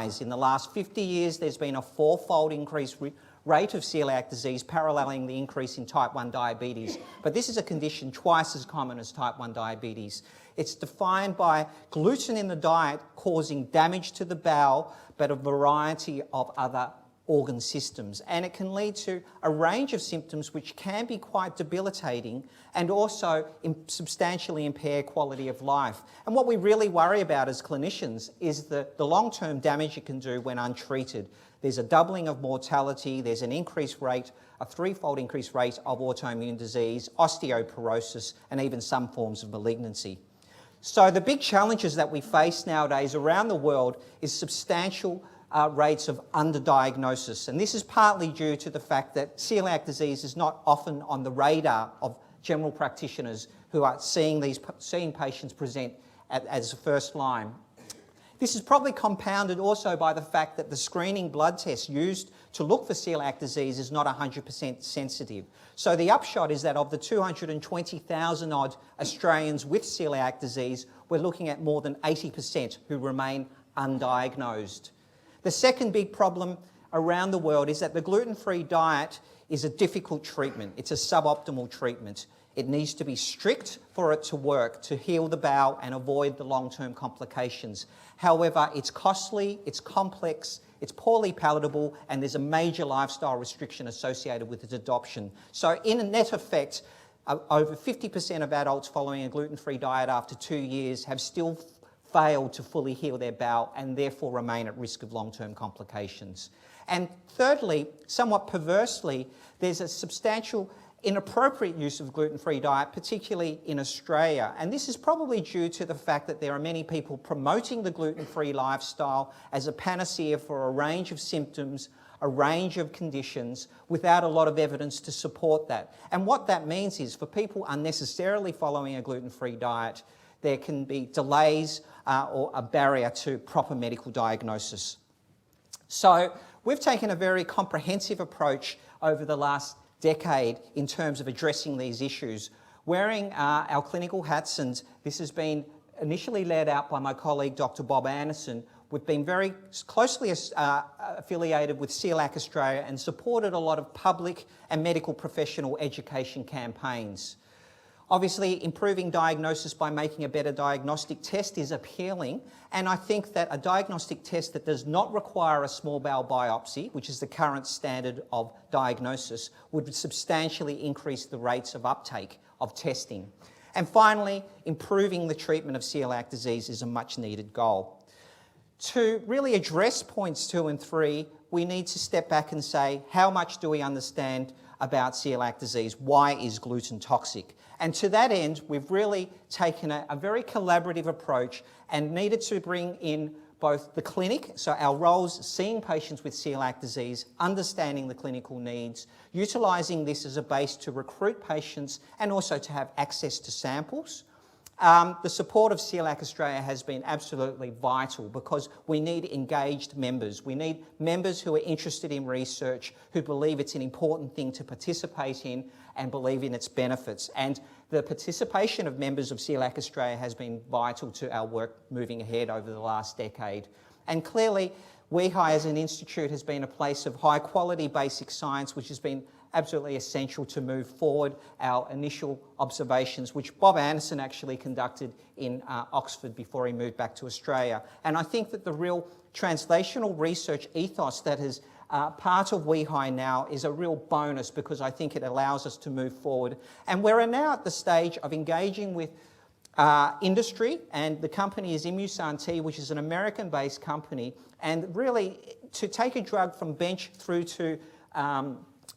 In the last 50 years, there's been a fourfold increase rate of celiac disease, paralleling the increase in type 1 diabetes. But this is a condition twice as common as type 1 diabetes. It's defined by gluten in the diet causing damage to the bowel, but a variety of other organ systems. And it can lead to a range of symptoms which can be quite debilitating and also substantially impair quality of life. And what we really worry about as clinicians is the long-term damage it can do when untreated. There's a doubling of mortality, there's an increased rate, a threefold increased rate of autoimmune disease, osteoporosis, and even some forms of malignancy. So the big challenges that we face nowadays around the world is substantial rates of underdiagnosis, and this is partly due to the fact that celiac disease is not often on the radar of general practitioners who are seeing patients present as first line. This is probably compounded also by the fact that the screening blood test used to look for celiac disease is not 100% sensitive. So the upshot is that of the 220,000 odd Australians with celiac disease, we're looking at more than 80% who remain undiagnosed. The second big problem around the world is that the gluten-free diet is a difficult treatment. It's a suboptimal treatment. It needs to be strict for it to work, to heal the bowel and avoid the long-term complications. However, it's costly, it's complex, it's poorly palatable, and there's a major lifestyle restriction associated with its adoption. So in a net effect, over 50% of adults following a gluten-free diet after 2 years have still failed to fully heal their bowel and therefore remain at risk of long-term complications. And thirdly, somewhat perversely, there's a substantial inappropriate use of gluten-free diet, particularly in Australia. And this is probably due to the fact that there are many people promoting the gluten-free lifestyle as a panacea for a range of symptoms, a range of conditions, without a lot of evidence to support that. And what that means is for people unnecessarily following a gluten-free diet, there can be delays or a barrier to proper medical diagnosis. So we've taken a very comprehensive approach over the last decade in terms of addressing these issues. Wearing our clinical hats, and this has been initially led out by my colleague Dr. Bob Anderson, we've been very closely affiliated with Celiac Australia and supported a lot of public and medical professional education campaigns. Obviously, improving diagnosis by making a better diagnostic test is appealing, and I think that a diagnostic test that does not require a small bowel biopsy, which is the current standard of diagnosis, would substantially increase the rates of uptake of testing. And finally, improving the treatment of celiac disease is a much needed goal. To really address points 2 and 3, we need to step back and say, how much do we understand about celiac disease? Why is gluten toxic? And to that end, we've really taken a very collaborative approach and needed to bring in both the clinic, so our roles seeing patients with celiac disease, understanding the clinical needs, utilising this as a base to recruit patients and also to have access to samples. The support of Celiac Australia has been absolutely vital because we need engaged members. We need members who are interested in research, who believe it's an important thing to participate in and believe in its benefits. And the participation of members of Celiac Australia has been vital to our work moving ahead over the last decade. And clearly, WEHI as an institute has been a place of high quality basic science, which has been absolutely essential to move forward our initial observations, which Bob Anderson actually conducted in Oxford before he moved back to Australia. And I think that the real translational research ethos that is part of WEHI now is a real bonus because I think it allows us to move forward. And we're now at the stage of engaging with industry, and the company is Immusanti, which is an American-based company, and really to take a drug from bench through to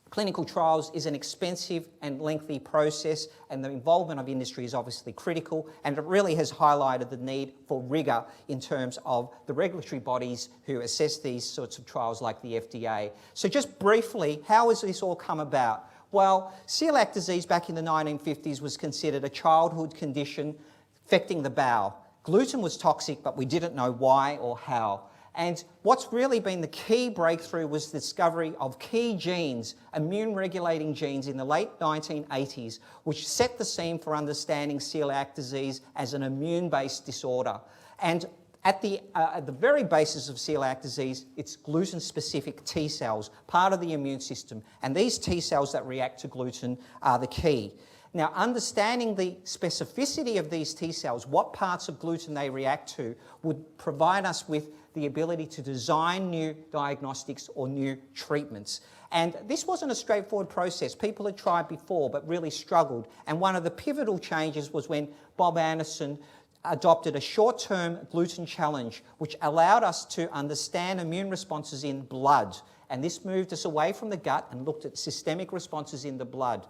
clinical trials is an expensive and lengthy process, and the involvement of industry is obviously critical, and it really has highlighted the need for rigour in terms of the regulatory bodies who assess these sorts of trials like the FDA. So just briefly, how has this all come about? Well, celiac disease back in the 1950s was considered a childhood condition affecting the bowel. Gluten was toxic, but we didn't know why or how. And what's really been the key breakthrough was the discovery of key genes, immune-regulating genes in the late 1980s, which set the scene for understanding celiac disease as an immune-based disorder. And At the very basis of celiac disease, it's gluten-specific T cells, part of the immune system. And these T cells that react to gluten are the key. Now, understanding the specificity of these T cells, what parts of gluten they react to, would provide us with the ability to design new diagnostics or new treatments. And this wasn't a straightforward process. People had tried before but really struggled. And one of the pivotal changes was when Bob Anderson adopted a short-term gluten challenge, which allowed us to understand immune responses in blood. And this moved us away from the gut and looked at systemic responses in the blood.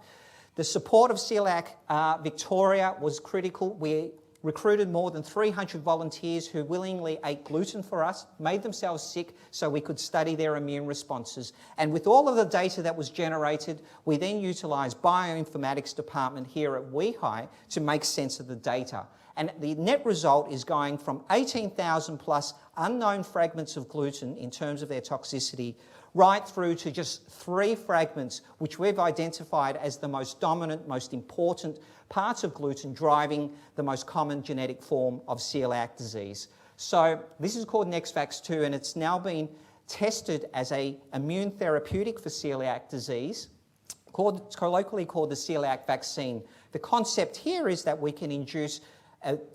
The support of Celiac Victoria was critical. We recruited more than 300 volunteers who willingly ate gluten for us, made themselves sick so we could study their immune responses. And with all of the data that was generated, we then utilised bioinformatics department here at WeHi to make sense of the data. And the net result is going from 18,000 plus unknown fragments of gluten in terms of their toxicity, right through to just 3 fragments, which we've identified as the most dominant, most important parts of gluten driving the most common genetic form of celiac disease. So this is called NextVax2, and it's now been tested as an immune therapeutic for celiac disease, colloquially called the Celiac Vaccine. The concept here is that we can induce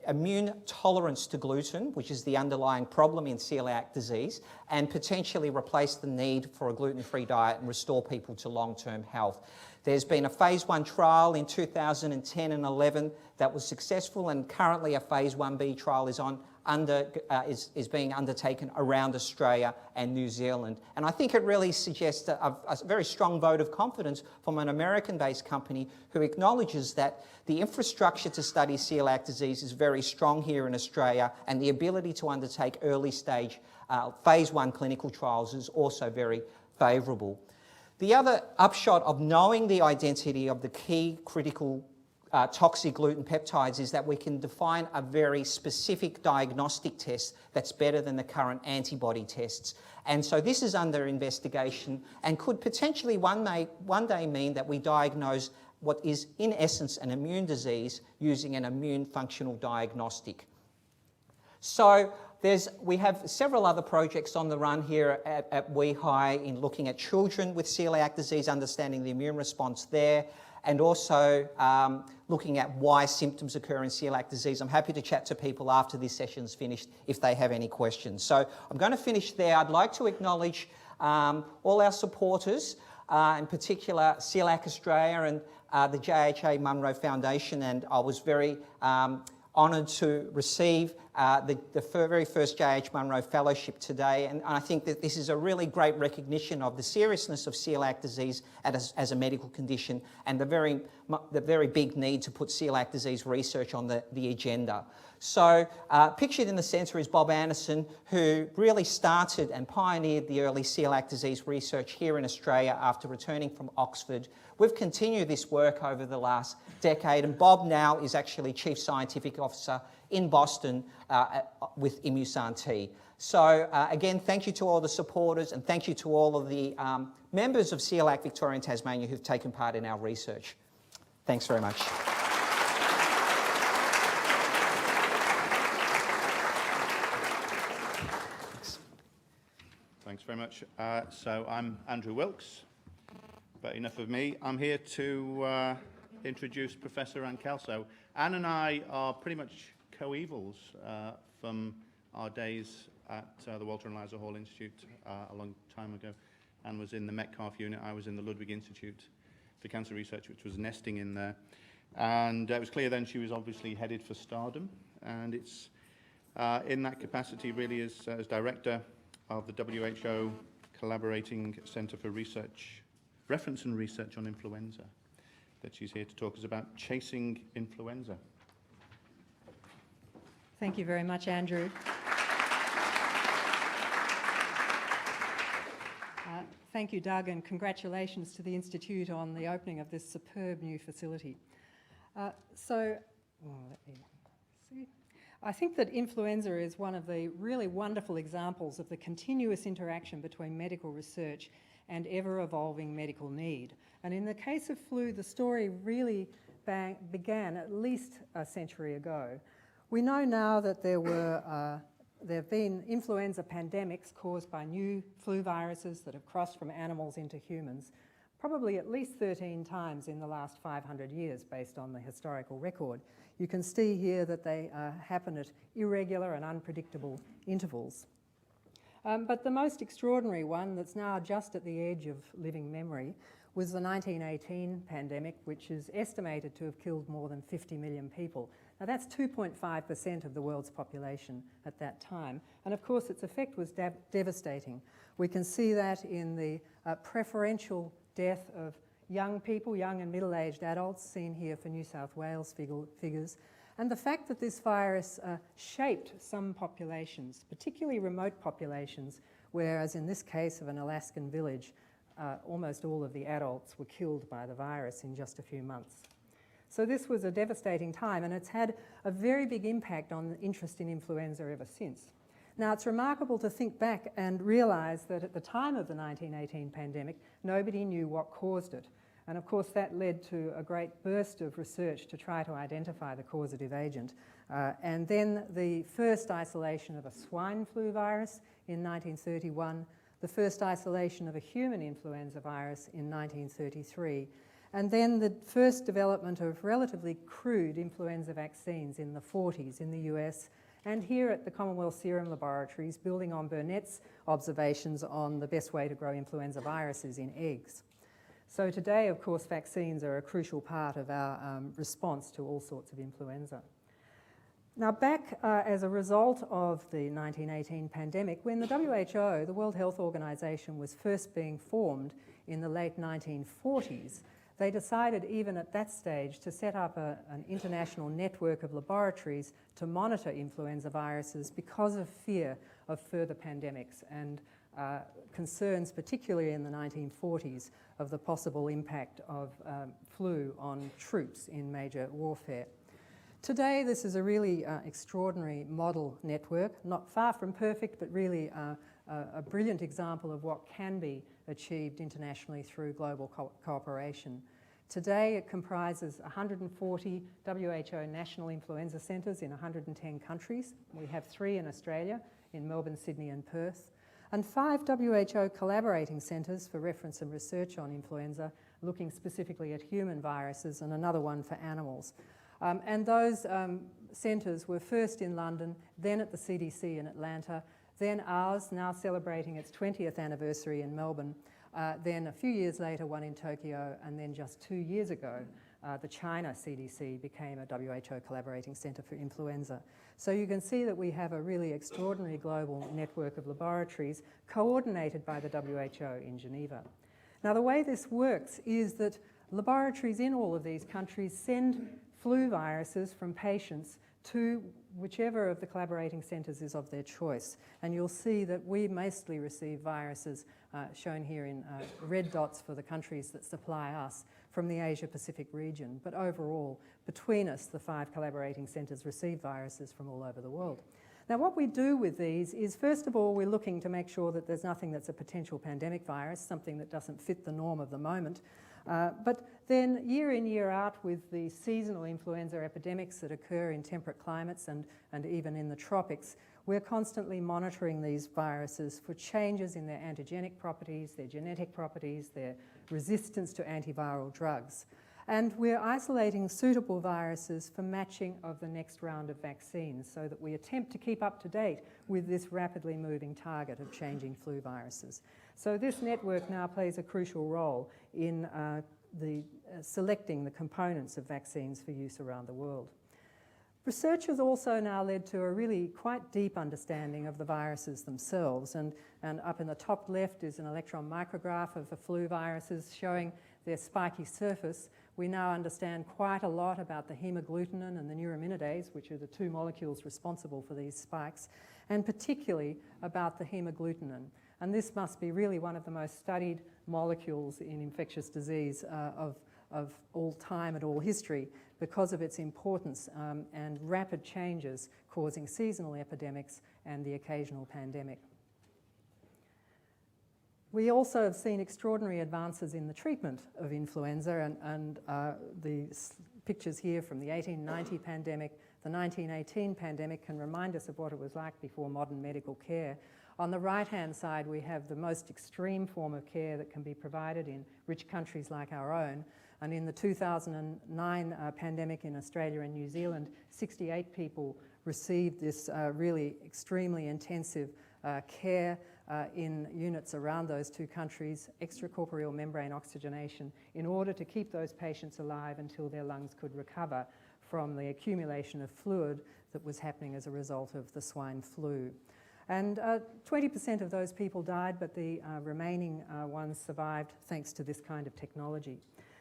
immune tolerance to gluten, which is the underlying problem in celiac disease, and potentially replace the need for a gluten-free diet and restore people to long-term health. There's been a phase 1 trial in 2010 and 11 that was successful, and currently a phase 1b trial is being undertaken around Australia and New Zealand. And I think it really suggests a very strong vote of confidence from an American-based company who acknowledges that the infrastructure to study celiac disease is very strong here in Australia, and the ability to undertake early stage phase 1 clinical trials is also very favourable. The other upshot of knowing the identity of the key critical toxic gluten peptides is that we can define a very specific diagnostic test that's better than the current antibody tests. And so this is under investigation and could potentially one day mean that we diagnose what is in essence an immune disease using an immune functional diagnostic. So we have several other projects on the run here at WeHi in looking at children with celiac disease, understanding the immune response there, and also looking at why symptoms occur in celiac disease. I'm happy to chat to people after this session's finished if they have any questions. So I'm going to finish there. I'd like to acknowledge all our supporters, in particular Celiac Australia and the JHA Munro Foundation, and I was very honoured to receive the very first JH Munro Fellowship today, and I think that this is a really great recognition of the seriousness of celiac disease as a medical condition and the very big need to put celiac disease research on the agenda. So pictured in the centre is Bob Anderson, who really started and pioneered the early celiac disease research here in Australia after returning from Oxford. We've continued this work over the last decade, and Bob now is actually Chief Scientific Officer in Boston with Immusan T. So again, thank you to all the supporters, and thank you to all of the members of Celiac Victoria and Tasmania who've taken part in our research. Thanks very much. Thanks very much. So I'm Andrew Wilkes, but enough of me. I'm here to introduce Professor Anne Kelso. Anne and I are pretty much co-evals from our days at the Walter and Eliza Hall Institute a long time ago. Anne was in the Metcalfe unit, I was in the Ludwig Institute for Cancer Research, which was nesting in there. And it was clear then she was obviously headed for stardom, and it's in that capacity really as director of the WHO Collaborating Centre for Research, Reference and Research on Influenza, that she's here to talk to us about chasing influenza. Thank you very much, Andrew. Thank you, Doug, and congratulations to the Institute on the opening of this superb new facility. I think that influenza is one of the really wonderful examples of the continuous interaction between medical research and ever-evolving medical need. And in the case of flu, the story really began at least a century ago. We know now that there were there have been influenza pandemics caused by new flu viruses that have crossed from animals into humans, probably at least 13 times in the last 500 years based on the historical record. You can see here that they happen at irregular and unpredictable intervals. But the most extraordinary one that's now just at the edge of living memory was the 1918 pandemic, which is estimated to have killed more than 50 million people. Now that's 2.5% of the world's population at that time. And of course its effect was devastating. We can see that in the preferential death of young people, young and middle-aged adults, seen here for New South Wales figures. And the fact that this virus shaped some populations, particularly remote populations, whereas in this case of an Alaskan village, almost all of the adults were killed by the virus in just a few months. So this was a devastating time, and it's had a very big impact on the interest in influenza ever since. Now, it's remarkable to think back and realise that at the time of the 1918 pandemic, nobody knew what caused it. And of course, that led to a great burst of research to try to identify the causative agent. And then the first isolation of a swine flu virus in 1931, the first isolation of a human influenza virus in 1933, and then the first development of relatively crude influenza vaccines in the 40s in the US, and here at the Commonwealth Serum Laboratories, building on Burnett's observations on the best way to grow influenza viruses in eggs. So today, of course, vaccines are a crucial part of our response to all sorts of influenza. Now, back as a result of the 1918 pandemic, when the WHO, the World Health Organization, was first being formed in the late 1940s, they decided even at that stage to set up an international network of laboratories to monitor influenza viruses because of fear of further pandemics and concerns, particularly in the 1940s, of the possible impact of flu on troops in major warfare. Today, this is a really extraordinary model network, not far from perfect, but really a brilliant example of what can be achieved internationally through global cooperation. Today, it comprises 140 WHO national influenza centres in 110 countries. We have 3 in Australia, in Melbourne, Sydney and Perth, and 5 WHO collaborating centres for reference and research on influenza, looking specifically at human viruses, and another one for animals. And those centres were first in London, then at the CDC in Atlanta, then ours, now celebrating its 20th anniversary in Melbourne, then a few years later one in Tokyo, and then just 2 years ago the China CDC became a WHO collaborating centre for influenza. So you can see that we have a really extraordinary global network of laboratories coordinated by the WHO in Geneva. Now the way this works is that laboratories in all of these countries send flu viruses from patients to whichever of the collaborating centres is of their choice. And you'll see that we mostly receive viruses, shown here in red dots for the countries that supply us, from the Asia-Pacific region. But overall, between us, the 5 collaborating centres receive viruses from all over the world. Now, what we do with these is, first of all, we're looking to make sure that there's nothing that's a potential pandemic virus, something that doesn't fit the norm of the moment. But then year in, year out, with the seasonal influenza epidemics that occur in temperate climates and even in the tropics, we're constantly monitoring these viruses for changes in their antigenic properties, their genetic properties, their resistance to antiviral drugs. And we're isolating suitable viruses for matching of the next round of vaccines so that we attempt to keep up to date with this rapidly moving target of changing flu viruses. So this network now plays a crucial role in selecting the components of vaccines for use around the world. Research has also now led to a really quite deep understanding of the viruses themselves, and up in the top left is an electron micrograph of the flu viruses showing their spiky surface. We now understand quite a lot about the hemagglutinin and the neuraminidase, which are the 2 molecules responsible for these spikes, and particularly about the hemagglutinin. And this must be really one of the most studied molecules in infectious disease of all time and all history, because of its importance and rapid changes causing seasonal epidemics and the occasional pandemic. We also have seen extraordinary advances in the treatment of influenza, and the pictures here from the 1890 pandemic, the 1918 pandemic can remind us of what it was like before modern medical care. On the right-hand side, we have the most extreme form of care that can be provided in rich countries like our own. And in the 2009 pandemic in Australia and New Zealand, 68 people received this really extremely intensive care in units around those two countries, extracorporeal membrane oxygenation, in order to keep those patients alive until their lungs could recover from the accumulation of fluid that was happening as a result of the swine flu. And 20% of those people died, but the remaining ones survived thanks to this kind of technology.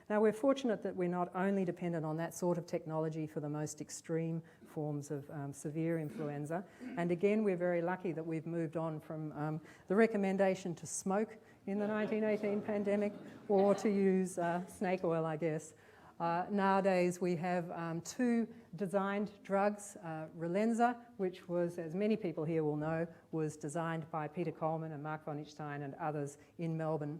Now, we're fortunate that we're not only dependent on that sort of technology for the most extreme forms of severe influenza. And again, we're very lucky that we've moved on from the recommendation to smoke in the 1918 pandemic or to use snake oil, I guess. Nowadays, we have two designed drugs, Relenza, which was, as many people here will know, was designed by Peter Coleman and Mark von Ichstein and others in Melbourne,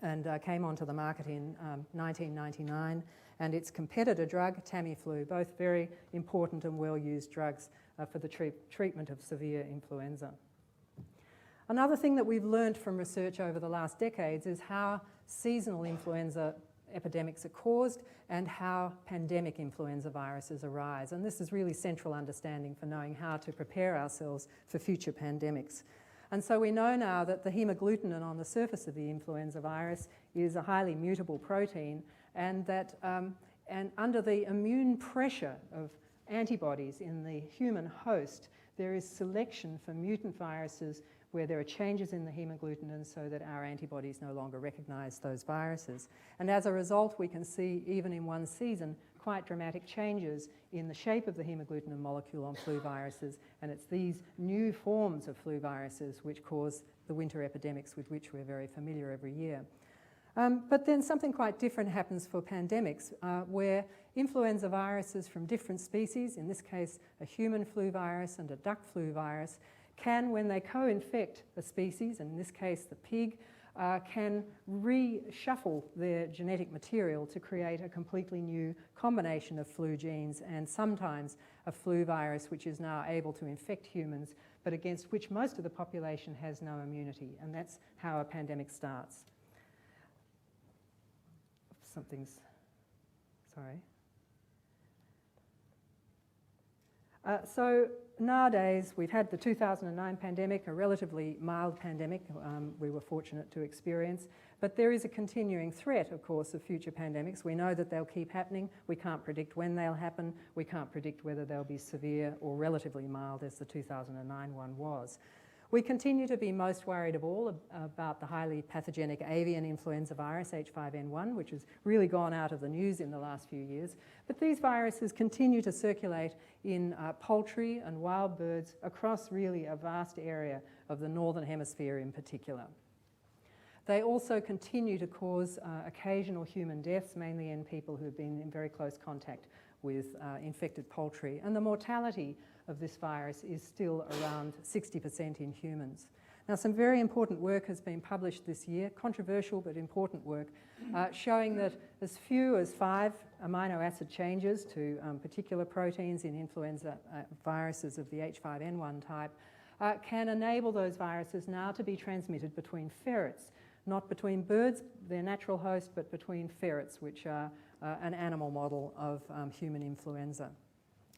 and came onto the market in 1999, and its competitor drug, Tamiflu, both very important and well-used drugs for the treatment of severe influenza. Another thing that we've learned from research over the last decades is how seasonal influenza epidemics are caused and how pandemic influenza viruses arise. And this is really central understanding for knowing how to prepare ourselves for future pandemics. And so we know now that the hemagglutinin on the surface of the influenza virus is a highly mutable protein, and that and under the immune pressure of antibodies in the human host, there is selection for mutant viruses where there are changes in the hemagglutinin so that our antibodies no longer recognize those viruses. And as a result, we can see, even in one season, quite dramatic changes in the shape of the hemagglutinin molecule on flu viruses, and it's these new forms of flu viruses which cause the winter epidemics with which we're very familiar every year. But then something quite different happens for pandemics, where influenza viruses from different species, in this case a human flu virus and a duck flu virus, can, when they co-infect a species, and in this case the pig, can reshuffle their genetic material to create a completely new combination of flu genes, and sometimes a flu virus which is now able to infect humans, but against which most of the population has no immunity. And that's how a pandemic starts. So nowadays, we've had the 2009 pandemic, a relatively mild pandemic we were fortunate to experience, but there is a continuing threat, of course, of future pandemics. We know that they'll keep happening. We can't predict when they'll happen. We can't predict whether they'll be severe or relatively mild, as the 2009 one was. We continue to be most worried of all about the highly pathogenic avian influenza virus, H5N1, which has really gone out of the news in the last few years. But these viruses continue to circulate in poultry and wild birds across really a vast area of the northern hemisphere in particular. They also continue to cause occasional human deaths, mainly in people who have been in very close contact with infected poultry. And the mortality of this virus is still around 60% in humans. Now, some very important work has been published this year, controversial but important work, showing that as few as 5 amino acid changes to particular proteins in influenza viruses of the H5N1 type can enable those viruses now to be transmitted between ferrets, not between birds, their natural host, but between ferrets, which are an animal model of human influenza.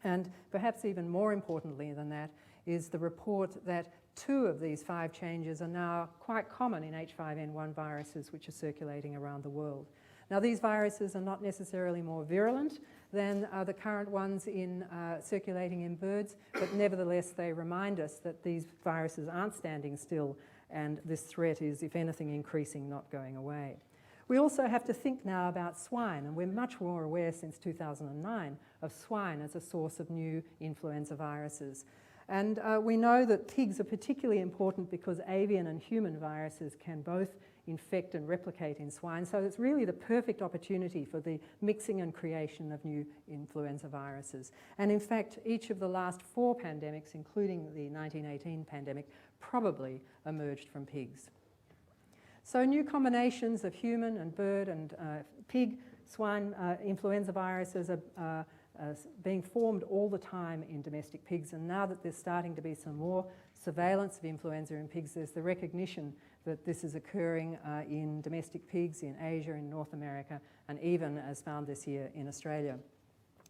And perhaps even more importantly than that is the report that 2 of these 5 changes are now quite common in H5N1 viruses which are circulating around the world. Now, these viruses are not necessarily more virulent than the current ones in circulating in birds, but nevertheless they remind us that these viruses aren't standing still, and this threat is, if anything, increasing, not going away. We also have to think now about swine, and we're much more aware since 2009 of swine as a source of new influenza viruses. And we know that pigs are particularly important because avian and human viruses can both infect and replicate in swine, so it's really the perfect opportunity for the mixing and creation of new influenza viruses. And in fact, each of the last 4 pandemics, including the 1918 pandemic, probably emerged from pigs. So new combinations of human and bird and pig swine influenza viruses are being formed all the time in domestic pigs, and now that there's starting to be some more surveillance of influenza in pigs, there's the recognition that this is occurring in domestic pigs in Asia, in North America, and even as found this year in Australia.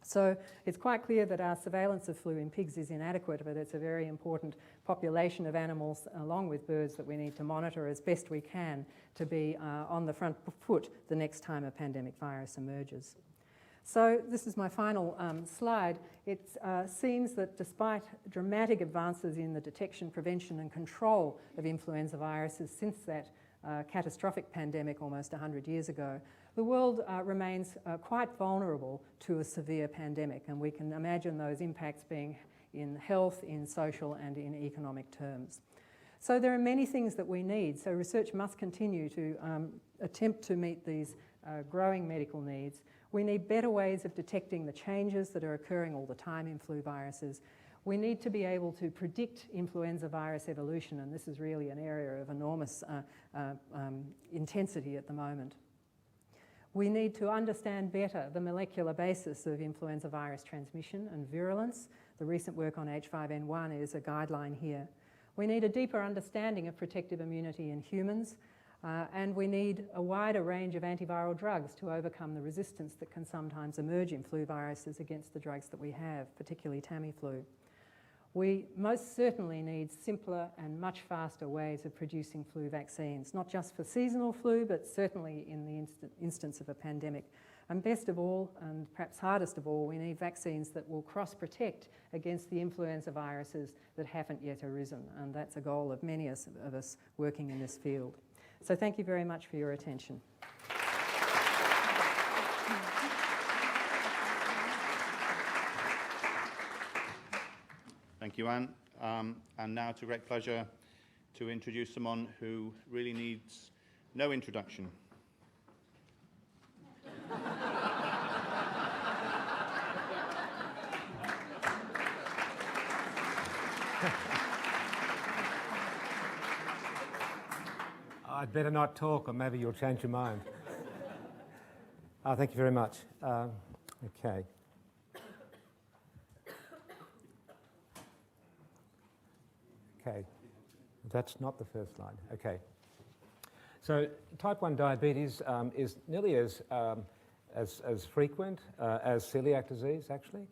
So it's quite clear that our surveillance of flu in pigs is inadequate, but it's a very important population of animals, along with birds, that we need to monitor as best we can to be on the front foot the next time a pandemic virus emerges. So this is my final slide. It seems that despite dramatic advances in the detection, prevention and control of influenza viruses since that catastrophic pandemic almost 100 years ago, the world remains quite vulnerable to a severe pandemic, and we can imagine those impacts being in health, in social and in economic terms. So there are many things that we need. So research must continue to attempt to meet these growing medical needs. We need better ways of detecting the changes that are occurring all the time in flu viruses. We need to be able to predict influenza virus evolution, and this is really an area of enormous intensity at the moment. We need to understand better the molecular basis of influenza virus transmission and virulence. The recent work on H5N1 is a guideline here. We need a deeper understanding of protective immunity in humans, and we need a wider range of antiviral drugs to overcome the resistance that can sometimes emerge in flu viruses against the drugs that we have, particularly Tamiflu. We most certainly need simpler and much faster ways of producing flu vaccines, not just for seasonal flu, but certainly in the instance of a pandemic. And best of all, and perhaps hardest of all, we need vaccines that will cross-protect against the influenza viruses that haven't yet arisen. And that's a goal of many of us working in this field. So thank you very much for your attention. Thank you, Anne. And now it's a great pleasure to introduce someone who really needs no introduction. I'd better not talk, or maybe you'll change your mind. Thank you very much. Okay. Okay, that's not the first slide. Okay. So type 1 diabetes is nearly as frequent as celiac disease, actually.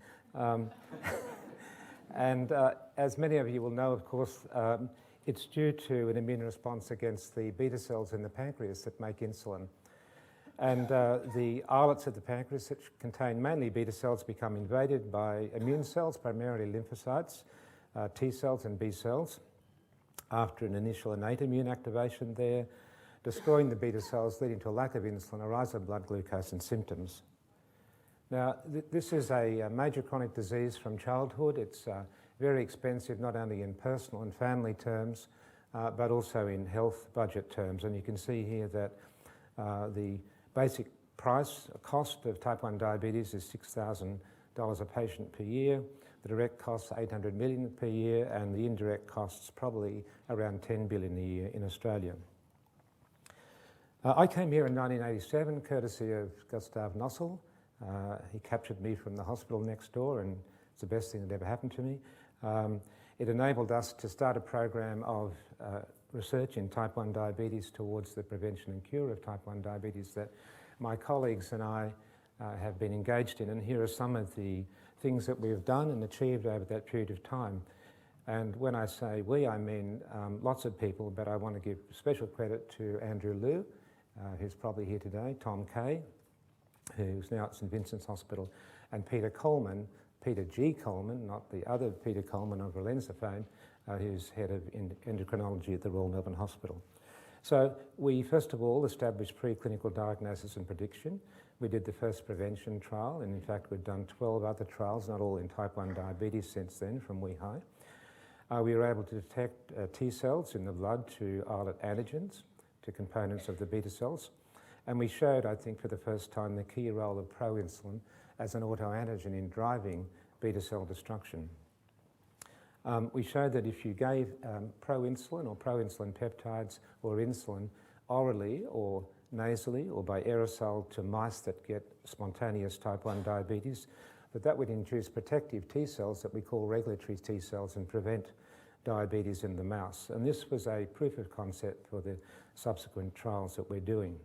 And as many of you will know, of course, it's due to an immune response against the beta cells in the pancreas that make insulin. And the islets of the pancreas, which contain mainly beta cells, become invaded by immune cells, primarily lymphocytes, T cells and B cells, after an initial innate immune activation there, destroying the beta cells, leading to a lack of insulin, a rise of blood glucose and symptoms. Now, this is a major chronic disease from childhood. It's very expensive, not only in personal and family terms, but also in health budget terms. And you can see here that the basic cost of type 1 diabetes is $6,000 a patient per year. The direct costs are $800 million per year, and the indirect costs probably around $10 billion a year in Australia. I came here in 1987, courtesy of Gustav Nossel. He captured me from the hospital next door, and it's the best thing that ever happened to me. It enabled us to start a program of research in type 1 diabetes towards the prevention and cure of type 1 diabetes that my colleagues and I have been engaged in. And here are some of the things that we have done and achieved over that period of time. And when I say we, I mean lots of people, but I want to give special credit to Andrew Liu, who's probably here today, Tom Kay, who's now at St Vincent's Hospital, and Peter Coleman, Peter G. Coleman, not the other Peter Coleman of Valenza fame, who's head of endocrinology at the Royal Melbourne Hospital. So we first of all established preclinical diagnosis and prediction. We did the first prevention trial, and in fact we've done 12 other trials, not all in type 1 diabetes since then, from WeHi. We were able to detect T cells in the blood to islet antigens, to components of the beta cells. And we showed, I think, for the first time, the key role of proinsulin as an autoantigen in driving beta cell destruction. We showed that if you gave proinsulin or proinsulin peptides or insulin orally or nasally or by aerosol to mice that get spontaneous type 1 diabetes, but that would induce protective T cells that we call regulatory T cells and prevent diabetes in the mouse. And this was a proof of concept for the subsequent trials that we're doing.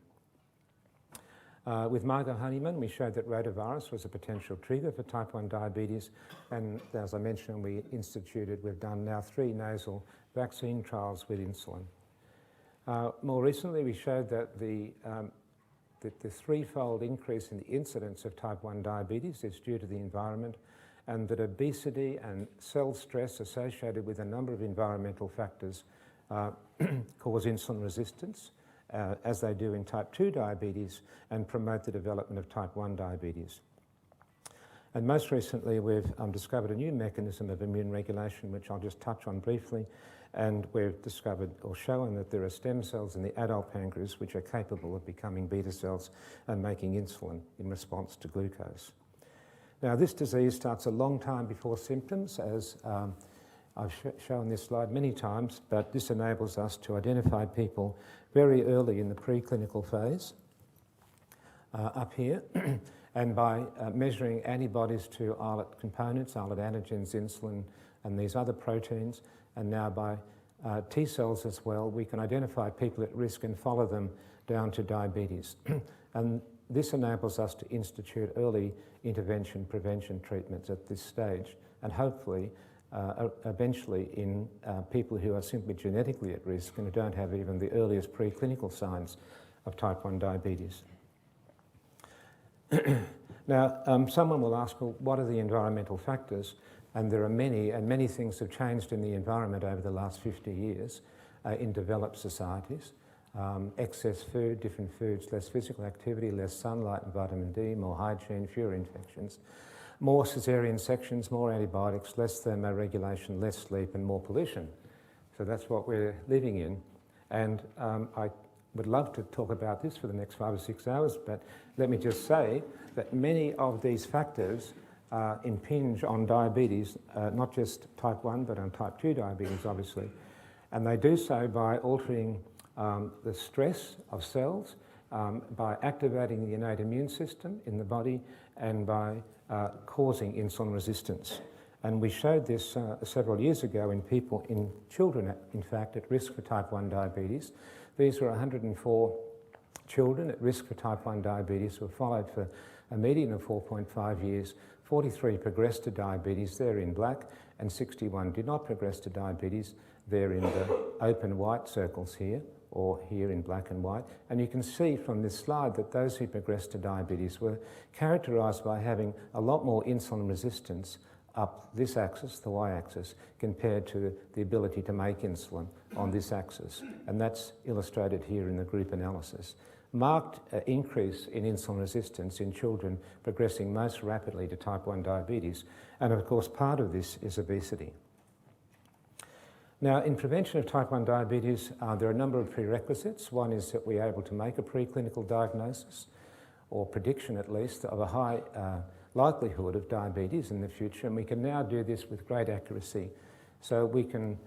With Margot Honeyman, we showed that rotavirus was a potential trigger for type 1 diabetes, and as I mentioned, we've done now 3 nasal vaccine trials with insulin. More recently, we showed that the threefold increase in the incidence of type 1 diabetes is due to the environment, and that obesity and cell stress associated with a number of environmental factors cause insulin resistance, as they do in type 2 diabetes, and promote the development of type 1 diabetes. And most recently, we've discovered a new mechanism of immune regulation, which I'll just touch on briefly, and we've discovered or shown that there are stem cells in the adult pancreas which are capable of becoming beta cells and making insulin in response to glucose. Now, this disease starts a long time before symptoms, as I've shown this slide many times, but this enables us to identify people very early in the preclinical phase, up here, and by measuring antibodies to islet components, islet antigens, insulin, and these other proteins, and now by T cells as well, we can identify people at risk and follow them down to diabetes. And this enables us to institute early intervention prevention treatments at this stage, and hopefully eventually in people who are simply genetically at risk and who don't have even the earliest preclinical signs of type 1 diabetes. Now, someone will ask, well, what are the environmental factors? And there are many, and many things have changed in the environment over the last 50 years in developed societies. Excess food, different foods, less physical activity, less sunlight and vitamin D, more hygiene, fewer infections, more caesarean sections, more antibiotics, less thermoregulation, less sleep, and more pollution. So that's what we're living in. And I would love to talk about this for the next 5 or 6 hours, but let me just say that many of these factors impinge on diabetes, not just type 1, but on type 2 diabetes, obviously. And they do so by altering the stress of cells, by activating the innate immune system in the body, and by causing insulin resistance. And we showed this several years ago in people, in children, in fact, at risk for type 1 diabetes. These were 104 children at risk for type 1 diabetes who were followed for a median of 4.5 years. 43 progressed to diabetes, they're in black, and 61 did not progress to diabetes, they're in the open white circles here, or here in black and white. And you can see from this slide that those who progressed to diabetes were characterised by having a lot more insulin resistance up this axis, the y-axis, compared to the ability to make insulin on this axis. And that's illustrated here in the group analysis. Marked increase in insulin resistance in children progressing most rapidly to type 1 diabetes. And of course, part of this is obesity. Now, in prevention of type 1 diabetes, there are a number of prerequisites. One is that we are able to make a preclinical diagnosis, or prediction at least, of a high likelihood of diabetes in the future, and we can now do this with great accuracy. So we can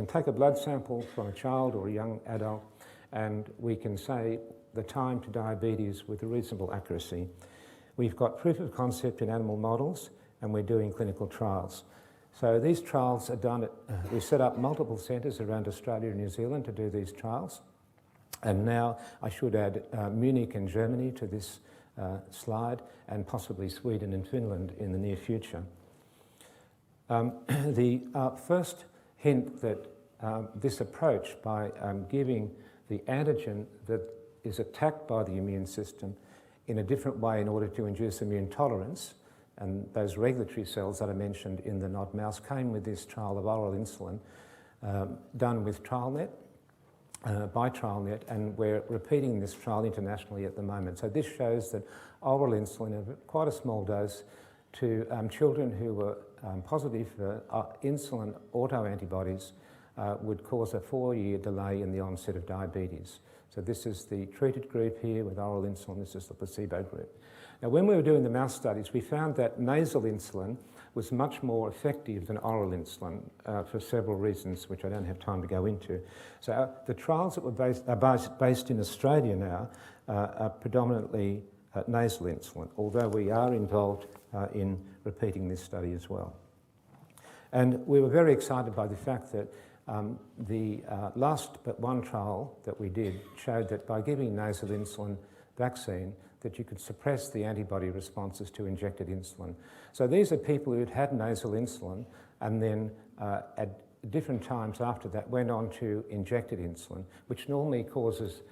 take a blood sample from a child or a young adult, and we can say the time to diabetes with a reasonable accuracy. We've got proof of concept in animal models, and we're doing clinical trials. So these trials are done we set up multiple centres around Australia and New Zealand to do these trials. And now I should add Munich and Germany to this slide, and possibly Sweden and Finland in the near future. The first hint that this approach, by giving the antigen that is attacked by the immune system in a different way in order to induce immune tolerance, and those regulatory cells that I mentioned in the NOD mouse came with this trial of oral insulin done with TrialNet, by TrialNet, and we're repeating this trial internationally at the moment. So this shows that oral insulin at quite a small dose to children who were positive for insulin autoantibodies would cause a 4-year delay in the onset of diabetes. So this is the treated group here with oral insulin, this is the placebo group. Now, when we were doing the mouse studies, we found that nasal insulin was much more effective than oral insulin for several reasons, which I don't have time to go into. So the trials that were based in Australia now are predominantly nasal insulin, although we are involved in repeating this study as well. And we were very excited by the fact that the last but one trial that we did showed that by giving nasal insulin vaccine, that you could suppress the antibody responses to injected insulin. So these are people who'd had nasal insulin and then at different times after that went on to injected insulin, which normally causes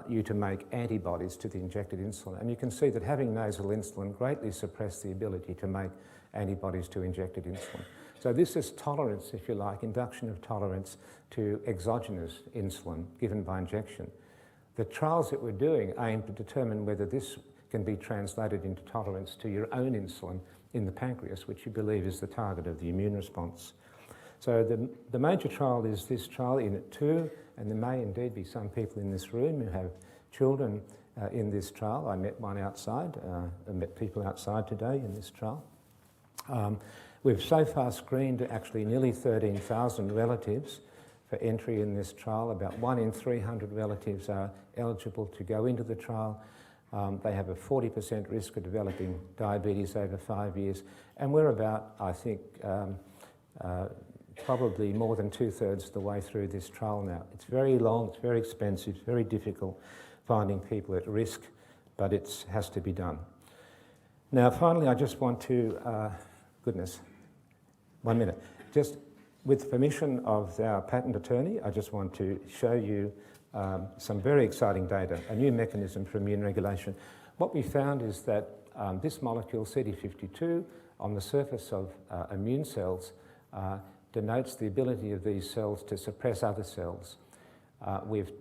you to make antibodies to the injected insulin. And you can see that having nasal insulin greatly suppressed the ability to make antibodies to injected insulin. So this is tolerance, if you like, induction of tolerance to exogenous insulin given by injection. The trials that we're doing aim to determine whether this can be translated into tolerance to your own insulin in the pancreas, which you believe is the target of the immune response. So the major trial is this trial, INIT 2, and there may indeed be some people in this room who have children in this trial. I met one outside, I met people outside today in this trial. We've so far screened actually nearly 13,000 relatives for entry in this trial. About 1 in 300 relatives are eligible to go into the trial. They have a 40% risk of developing diabetes over 5 years, and we're about, I think, probably more than 2/3 of the way through this trial now. It's very long, it's very expensive, it's very difficult finding people at risk, but it has to be done. Now, finally, I just want to, goodness, 1 minute. Just with permission of our patent attorney, I just want to show you some very exciting data, a new mechanism for immune regulation. What we found is that this molecule, CD52, on the surface of immune cells, denotes the ability of these cells to suppress other cells. We've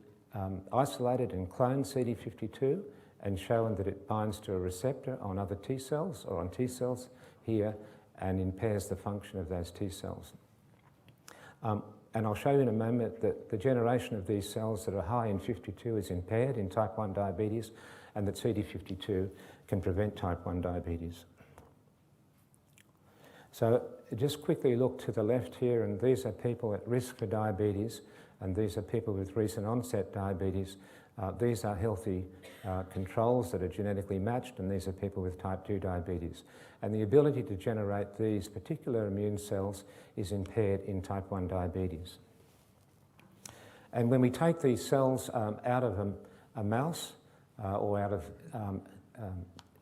isolated and cloned CD52 and shown that it binds to a receptor on other T cells or on T cells here and impairs the function of those T cells. And I'll show you in a moment that the generation of these cells that are high in 52 is impaired in type 1 diabetes, and that CD52 can prevent type 1 diabetes. So just quickly look to the left here, and these are people at risk for diabetes, and these are people with recent onset diabetes. These are healthy controls that are genetically matched, and these are people with type 2 diabetes. And the ability to generate these particular immune cells is impaired in type 1 diabetes. And when we take these cells out of a mouse or out of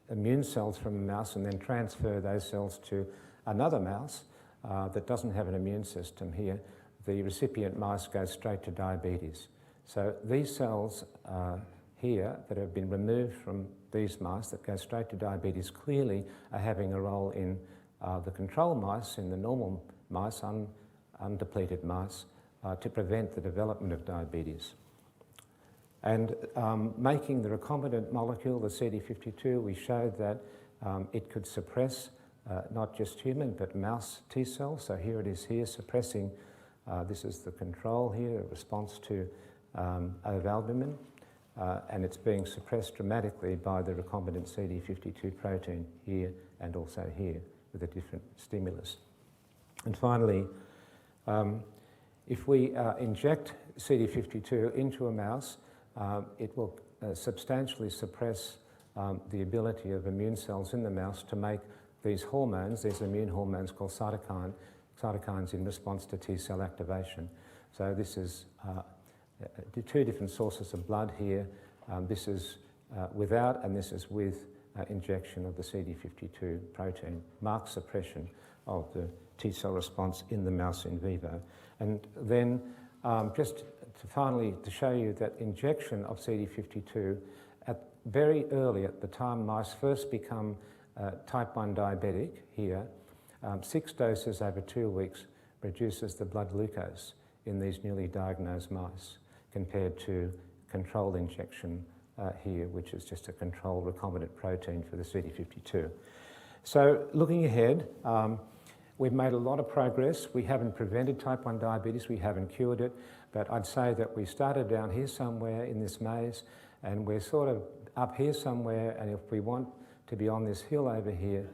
immune cells from a mouse and then transfer those cells to another mouse that doesn't have an immune system here, the recipient mice goes straight to diabetes. So these cells here that have been removed from these mice that go straight to diabetes clearly are having a role in the control mice, in the normal mice, undepleted mice, to prevent the development of diabetes. And making the recombinant molecule, the CD52, we showed that it could suppress not just human but mouse T cells. So here it is here suppressing, this is the control here, a response to ovalbumin, and it's being suppressed dramatically by the recombinant CD52 protein here and also here with a different stimulus. And finally, if we inject CD52 into a mouse, it will substantially suppress the ability of immune cells in the mouse to make these hormones, these immune hormones called cytokines in response to T cell activation. So this is two different sources of blood here. This is without and this is with injection of the CD52 protein, marked suppression of the T cell response in the mouse in vivo. And then just to finally to show you that injection of CD52 very early at the time mice first become type 1 diabetic here, 6 doses over 2 weeks reduces the blood glucose in these newly diagnosed mice compared to controlled injection here, which is just a controlled recombinant protein for the CD52. So looking ahead, we've made a lot of progress. We haven't prevented type 1 diabetes, we haven't cured it, but I'd say that we started down here somewhere in this maze and we're sort of up here somewhere, and if we want to be on this hill over here,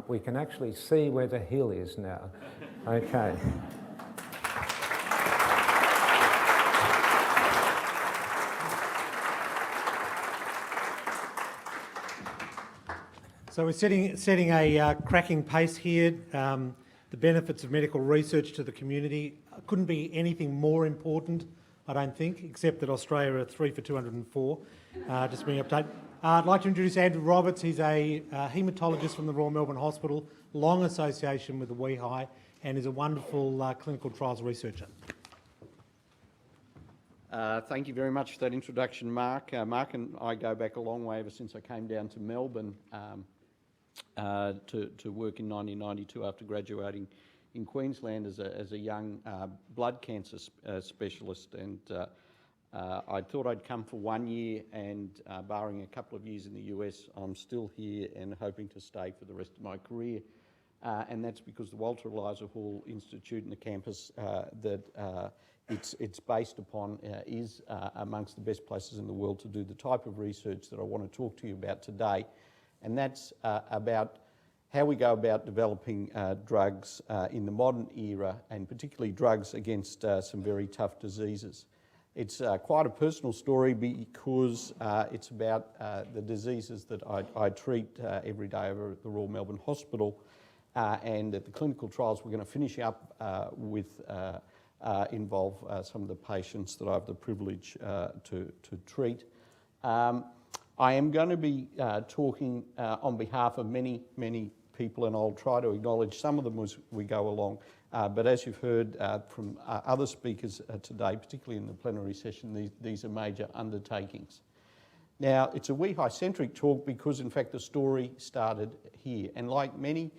we can actually see where the hill is now. Okay. So we're setting a cracking pace here. The benefits of medical research to the community couldn't be anything more important, I don't think, except that Australia are 3 for 204. Just being updated. I'd like to introduce Andrew Roberts. He's a haematologist from the Royal Melbourne Hospital, long association with the WEHI, and is a wonderful clinical trials researcher. Thank you very much for that introduction, Mark. Mark and I go back a long way ever since I came down to Melbourne to work in 1992 after graduating in Queensland as a young blood cancer specialist, and I thought I'd come for 1 year, and barring a couple of years in the US, I'm still here and hoping to stay for the rest of my career. And that's because the Walter Eliza Hall Institute and the campus that it's based upon is amongst the best places in the world to do the type of research that I want to talk to you about today. And that's about how we go about developing drugs in the modern era, and particularly drugs against some very tough diseases. It's quite a personal story because it's about the diseases that I treat every day over at the Royal Melbourne Hospital, and at the clinical trials we're going to finish up with involve some of the patients that I have the privilege to treat. I am going to be talking on behalf of many people, and I'll try to acknowledge some of them as we go along. But as you've heard from other speakers today, particularly in the plenary session, these are major undertakings. Now, it's a WEHI-centric talk because, in fact, the story started here. And like many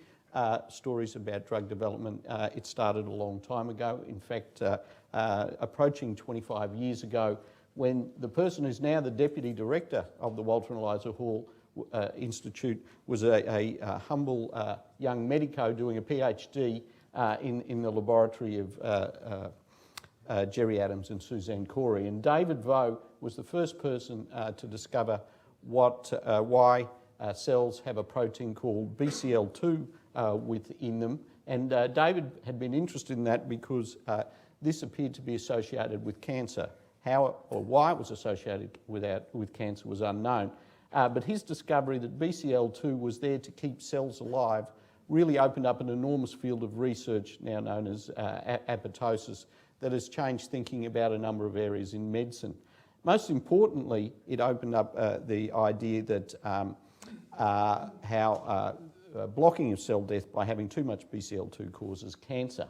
stories about drug development, it started a long time ago. In fact, approaching 25 years ago, when the person who's now the Deputy Director of the Walter and Eliza Hall Institute was a humble young medico doing a PhD in the laboratory of Jerry Adams and Suzanne Corey. And David Vaux was the first person to discover why cells have a protein called BCL2 within them. And David had been interested in that because this appeared to be associated with cancer. How or why it was associated with cancer was unknown. But his discovery that BCL2 was there to keep cells alive really opened up an enormous field of research, now known as apoptosis, that has changed thinking about a number of areas in medicine. Most importantly, it opened up the idea that how blocking of cell death by having too much BCL2 causes cancer.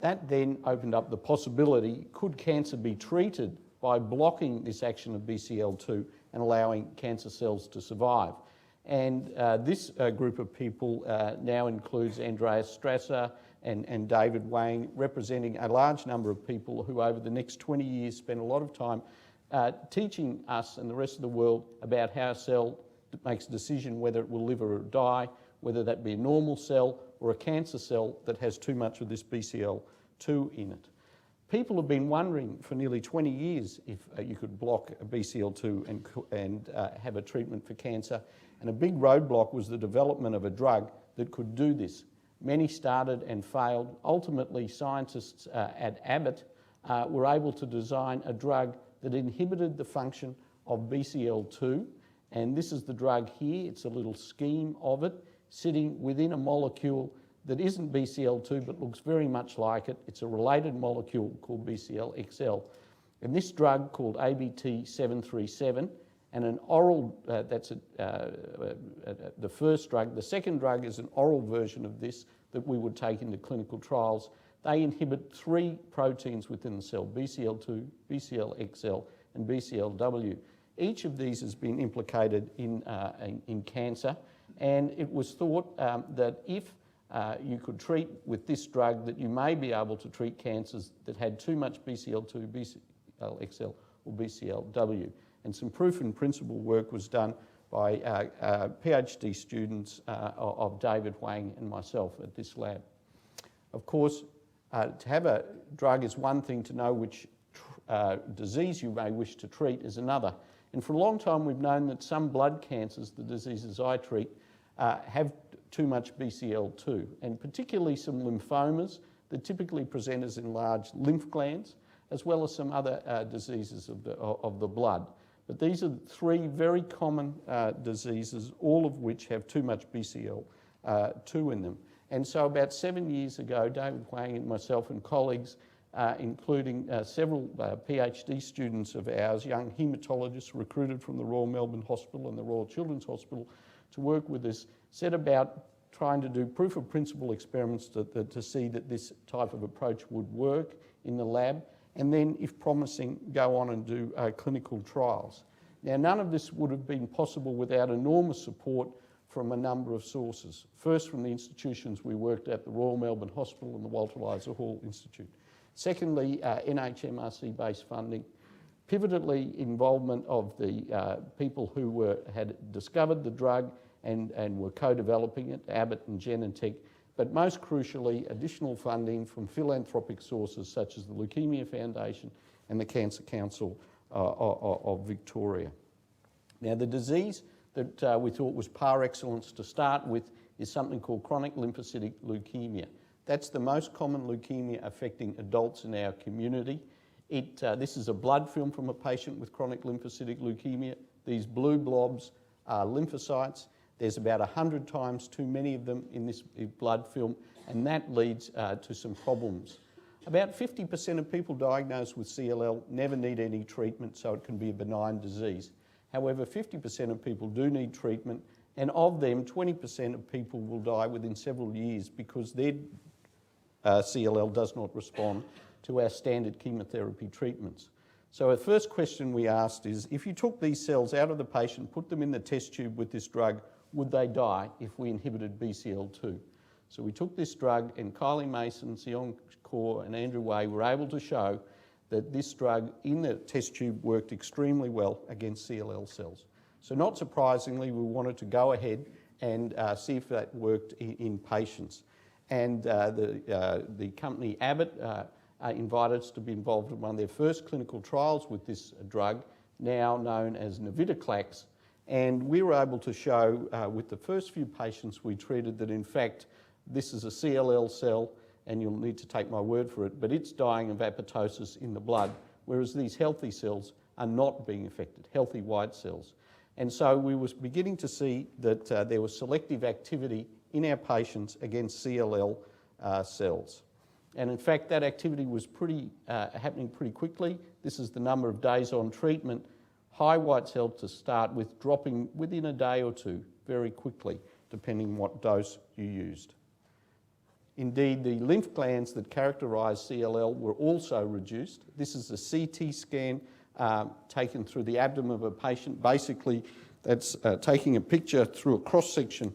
That then opened up the possibility, could cancer be treated by blocking this action of BCL2 and allowing cancer cells to survive? And this group of people now includes Andreas Strasser and David Wang, representing a large number of people who over the next 20 years spend a lot of time teaching us and the rest of the world about how a cell makes a decision whether it will live or die, whether that be a normal cell or a cancer cell that has too much of this BCL2 in it. People have been wondering for nearly 20 years if you could block a BCL2 and have a treatment for cancer. And a big roadblock was the development of a drug that could do this. Many started and failed. Ultimately, scientists at Abbott were able to design a drug that inhibited the function of BCL2. And this is the drug here. It's a little scheme of it sitting within a molecule that isn't BCL2 but looks very much like it. It's a related molecule called BCL-XL. And this drug called ABT737, and an oral, that's the first drug. The second drug is an oral version of this that we would take into clinical trials. They inhibit 3 proteins within the cell, BCL2, BCL-XL, and BCL-W. Each of these has been implicated in cancer, and it was thought that if you could treat with this drug, that you may be able to treat cancers that had too much BCL2, BCL-XL, or BCL-W. And some proof in principle work was done by PhD students of David Wang and myself at this lab. Of course, to have a drug is one thing, to know which disease you may wish to treat is another. And for a long time we've known that some blood cancers, the diseases I treat, have too much BCL2, and particularly some lymphomas that typically present as enlarged lymph glands, as well as some other diseases of the blood. But these are three very common diseases, all of which have too much BCL2 in them. And so about 7 years ago, David Huang and myself and colleagues, including several PhD students of ours, young haematologists recruited from the Royal Melbourne Hospital and the Royal Children's Hospital to work with us, set about trying to do proof of principle experiments to see that this type of approach would work in the lab, and then, if promising, go on and do clinical trials. Now, none of this would have been possible without enormous support from a number of sources. First, from the institutions we worked at, the Royal Melbourne Hospital and the Eliza Hall Institute. Secondly, NHMRC-based funding. Pivotally, involvement of the people who had discovered the drug and were co-developing it, Abbott and Genentech. But most crucially, additional funding from philanthropic sources such as the Leukemia Foundation and the Cancer Council of Victoria. Now, the disease that we thought was par excellence to start with is something called chronic lymphocytic leukemia. That's the most common leukemia affecting adults in our community. This is a blood film from a patient with chronic lymphocytic leukemia. These blue blobs are lymphocytes. There's about 100 times too many of them in this blood film, and that leads to some problems. About 50% of people diagnosed with CLL never need any treatment, so it can be a benign disease. However, 50% of people do need treatment, and of them, 20% of people will die within several years because their CLL does not respond to our standard chemotherapy treatments. So the first question we asked is, if you took these cells out of the patient, put them in the test tube with this drug, would they die if we inhibited BCL2? So we took this drug, and Kylie Mason, Sion Kaur and Andrew Way were able to show that this drug in the test tube worked extremely well against CLL cells. So not surprisingly, we wanted to go ahead and see if that worked in patients. And the company Abbott invited us to be involved in one of their first clinical trials with this drug, now known as navitoclax. And we were able to show with the first few patients we treated that in fact this is a CLL cell, and you'll need to take my word for it, but it's dying of apoptosis in the blood, whereas these healthy cells are not being affected, healthy white cells. And so we were beginning to see that there was selective activity in our patients against CLL cells. And in fact, that activity was happening pretty quickly. This is the number of days on treatment. High white cells to start with, dropping within a day or two very quickly, depending on what dose you used. Indeed, the lymph glands that characterise CLL were also reduced. This is a CT scan taken through the abdomen of a patient. Basically, that's taking a picture through a cross-section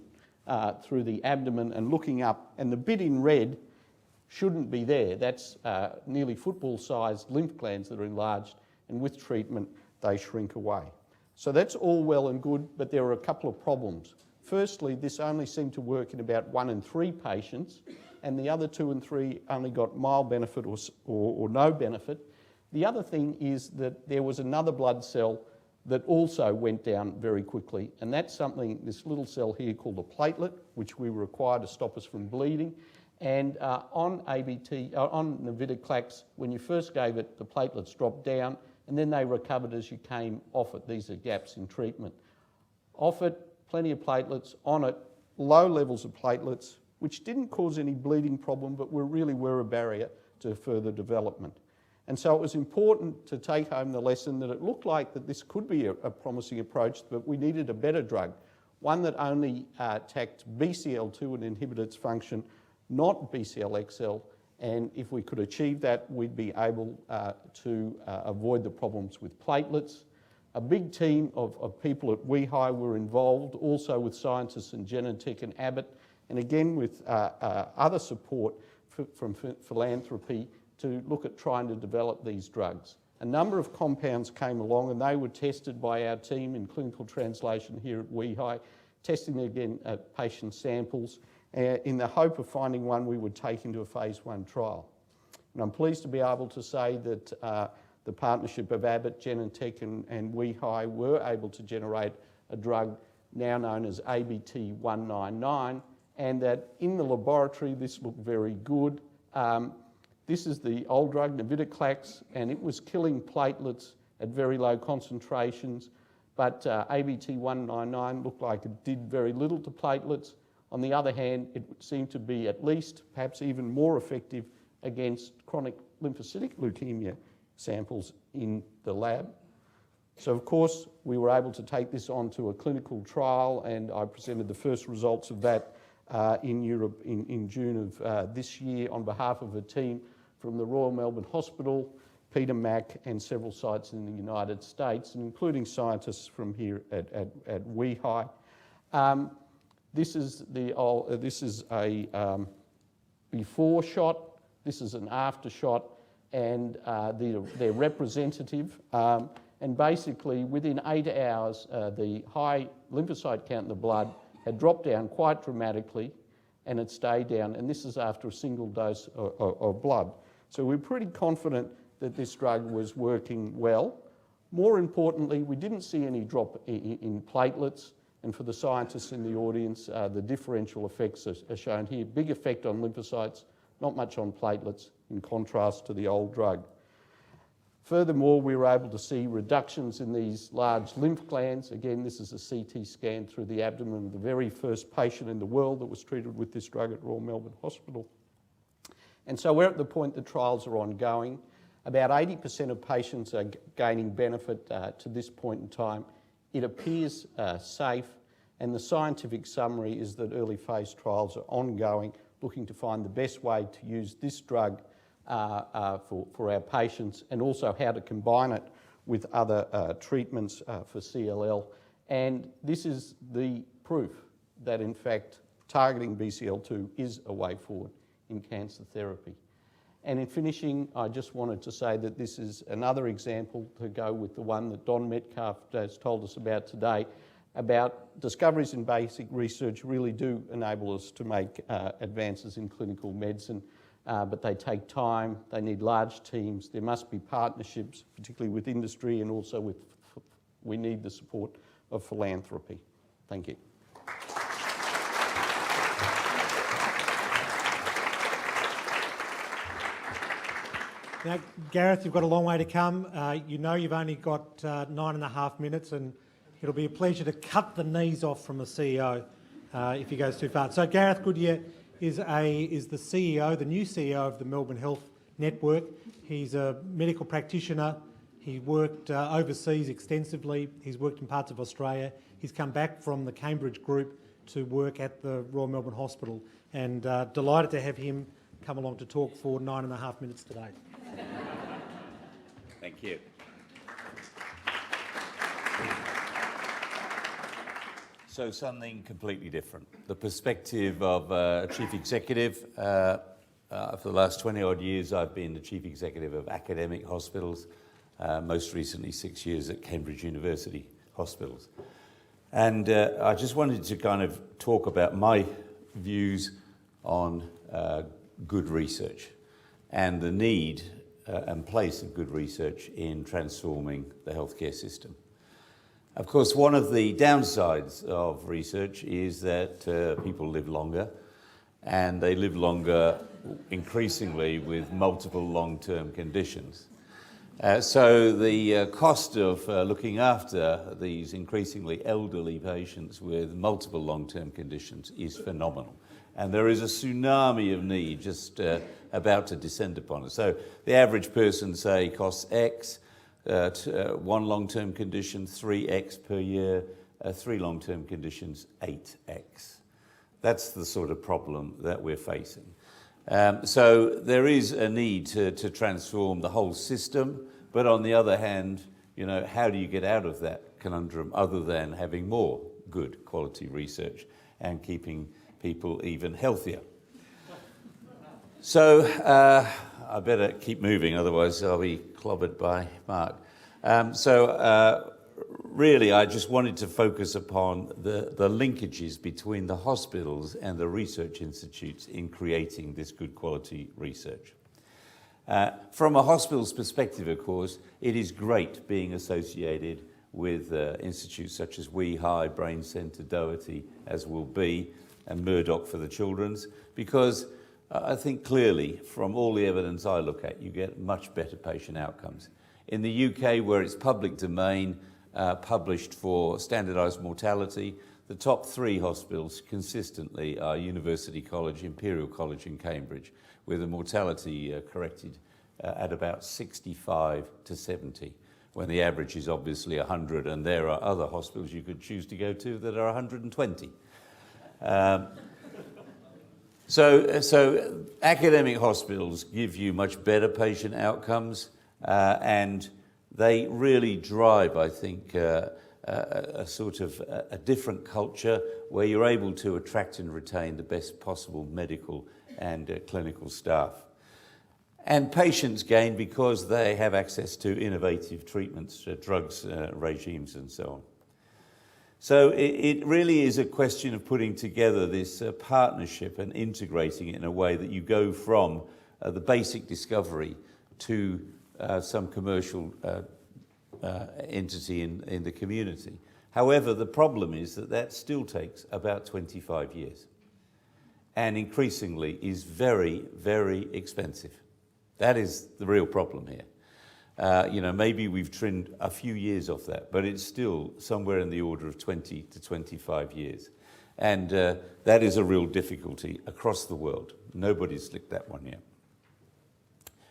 through the abdomen and looking up, and the bit in red shouldn't be there. That's nearly football-sized lymph glands that are enlarged, and with treatment, they shrink away. So that's all well and good, but there are a couple of problems. Firstly, this only seemed to work in about 1 in 3 patients, and the other 2 and 3 only got mild benefit or no benefit. The other thing is that there was another blood cell that also went down very quickly, and that's something, this little cell here called a platelet, which we require to stop us from bleeding. And on navitoclax, when you first gave it, the platelets dropped down, and then they recovered as you came off it. These are gaps in treatment. Off it, plenty of platelets. On it, low levels of platelets, which didn't cause any bleeding problem, but really were a barrier to further development. And so it was important to take home the lesson that it looked like that this could be a promising approach, but we needed a better drug, one that only attacked BCL2 and inhibited its function, not BCL-XL. And if we could achieve that, we'd be able to avoid the problems with platelets. A big team of people at WEHI were involved, also with scientists in Genentech and Abbott, and again with other support from philanthropy to look at trying to develop these drugs. A number of compounds came along, and they were tested by our team in clinical translation here at WEHI, testing again at patient samples, in the hope of finding one we would take into a phase 1 trial. And I'm pleased to be able to say that the partnership of Abbott, Genentech and WEHI were able to generate a drug now known as ABT199, and that in the laboratory this looked very good. This is the old drug, navitoclax, and it was killing platelets at very low concentrations, but ABT199 looked like it did very little to platelets. On the other hand, it seemed to be at least, perhaps even more effective against chronic lymphocytic leukemia samples in the lab. So of course, we were able to take this on to a clinical trial, and I presented the first results of that in Europe in June of this year on behalf of a team from the Royal Melbourne Hospital, Peter Mac, and several sites in the United States, and including scientists from here at WEHI. This is a before shot, this is an after shot, and they're representative. And basically, within 8 hours, the high lymphocyte count in the blood had dropped down quite dramatically, and it stayed down, and this is after a single dose of blood. So we're pretty confident that this drug was working well. More importantly, we didn't see any drop in platelets, and for the scientists in the audience, the differential effects are shown here. Big effect on lymphocytes, not much on platelets, in contrast to the old drug. Furthermore, we were able to see reductions in these large lymph glands. Again, this is a CT scan through the abdomen of the very first patient in the world that was treated with this drug at Royal Melbourne Hospital. And so we're at the point that trials are ongoing. About 80% of patients are gaining benefit to this point in time. It appears safe, and the scientific summary is that early phase trials are ongoing, looking to find the best way to use this drug for our patients, and also how to combine it with other treatments for CLL. And this is the proof that, in fact, targeting BCL2 is a way forward in cancer therapy. And in finishing, I just wanted to say that this is another example to go with the one that Don Metcalf has told us about today, about discoveries in basic research really do enable us to make advances in clinical medicine. But they take time, they need large teams, there must be partnerships, particularly with industry, and also we need the support of philanthropy. Thank you. Now, Gareth, you've got a long way to come. You know you've only got 9.5 minutes, and it'll be a pleasure to cut the knees off from the CEO if he goes too far. So Gareth Goodier is the CEO, the new CEO of the Melbourne Health Network. He's a medical practitioner. He worked overseas extensively. He's worked in parts of Australia. He's come back from the Cambridge group to work at the Royal Melbourne Hospital, and delighted to have him come along to talk for 9.5 minutes today. Thank you. So something completely different. The perspective of a chief executive. For the last 20 odd years, I've been the chief executive of academic hospitals, most recently 6 years at Cambridge University Hospitals. And I just wanted to kind of talk about my views on good research and the need and place of good research in transforming the healthcare system. Of course, one of the downsides of research is that people live longer, and they live longer increasingly with multiple long-term conditions. So the cost of looking after these increasingly elderly patients with multiple long-term conditions is phenomenal. And there is a tsunami of need just about to descend upon us. So the average person, say, costs X, one long-term condition, 3X per year, 3 long-term conditions, 8X. That's the sort of problem that we're facing. So there is a need to transform the whole system, but on the other hand, you know, how do you get out of that conundrum other than having more good quality research and keeping people even healthier? So I better keep moving, otherwise I'll be clobbered by Mark. Really, I just wanted to focus upon the linkages between the hospitals and the research institutes in creating this good quality research. From a hospital's perspective, of course, it is great being associated with institutes such as WEHI, Brain Centre, Doherty, as will be, and Murdoch for the Children's, because I think clearly from all the evidence I look at, you get much better patient outcomes In the UK, where it's public domain, published for standardised mortality, the top 3 hospitals consistently are University College, Imperial College in Cambridge, with a mortality corrected at about 65 to 70, when the average is obviously 100, and there are other hospitals you could choose to go to that are 120. So academic hospitals give you much better patient outcomes, and they really drive, I think, a sort of a different culture where you're able to attract and retain the best possible medical and clinical staff. And patients gain because they have access to innovative treatments, drugs, regimes, and so on. So it really is a question of putting together this partnership and integrating it in a way that you go from the basic discovery to some commercial entity in the community. However, the problem is that still takes about 25 years and increasingly is very, very expensive. That is the real problem here. Maybe we've trimmed a few years off that, but it's still somewhere in the order of 20 to 25 years. And that is a real difficulty across the world. Nobody's slicked that one yet.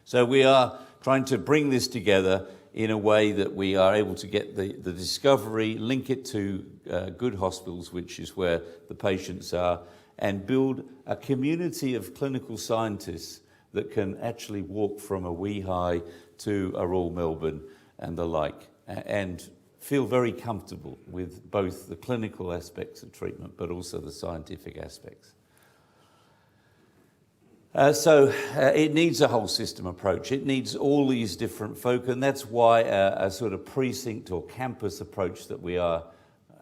So we are trying to bring this together in a way that we are able to get the discovery, link it to good hospitals, which is where the patients are, and build a community of clinical scientists that can actually walk from a wee high to a Royal Melbourne and the like, and feel very comfortable with both the clinical aspects of treatment but also the scientific aspects. So it needs a whole system approach. It needs all these different folk, and that's why a sort of precinct or campus approach that we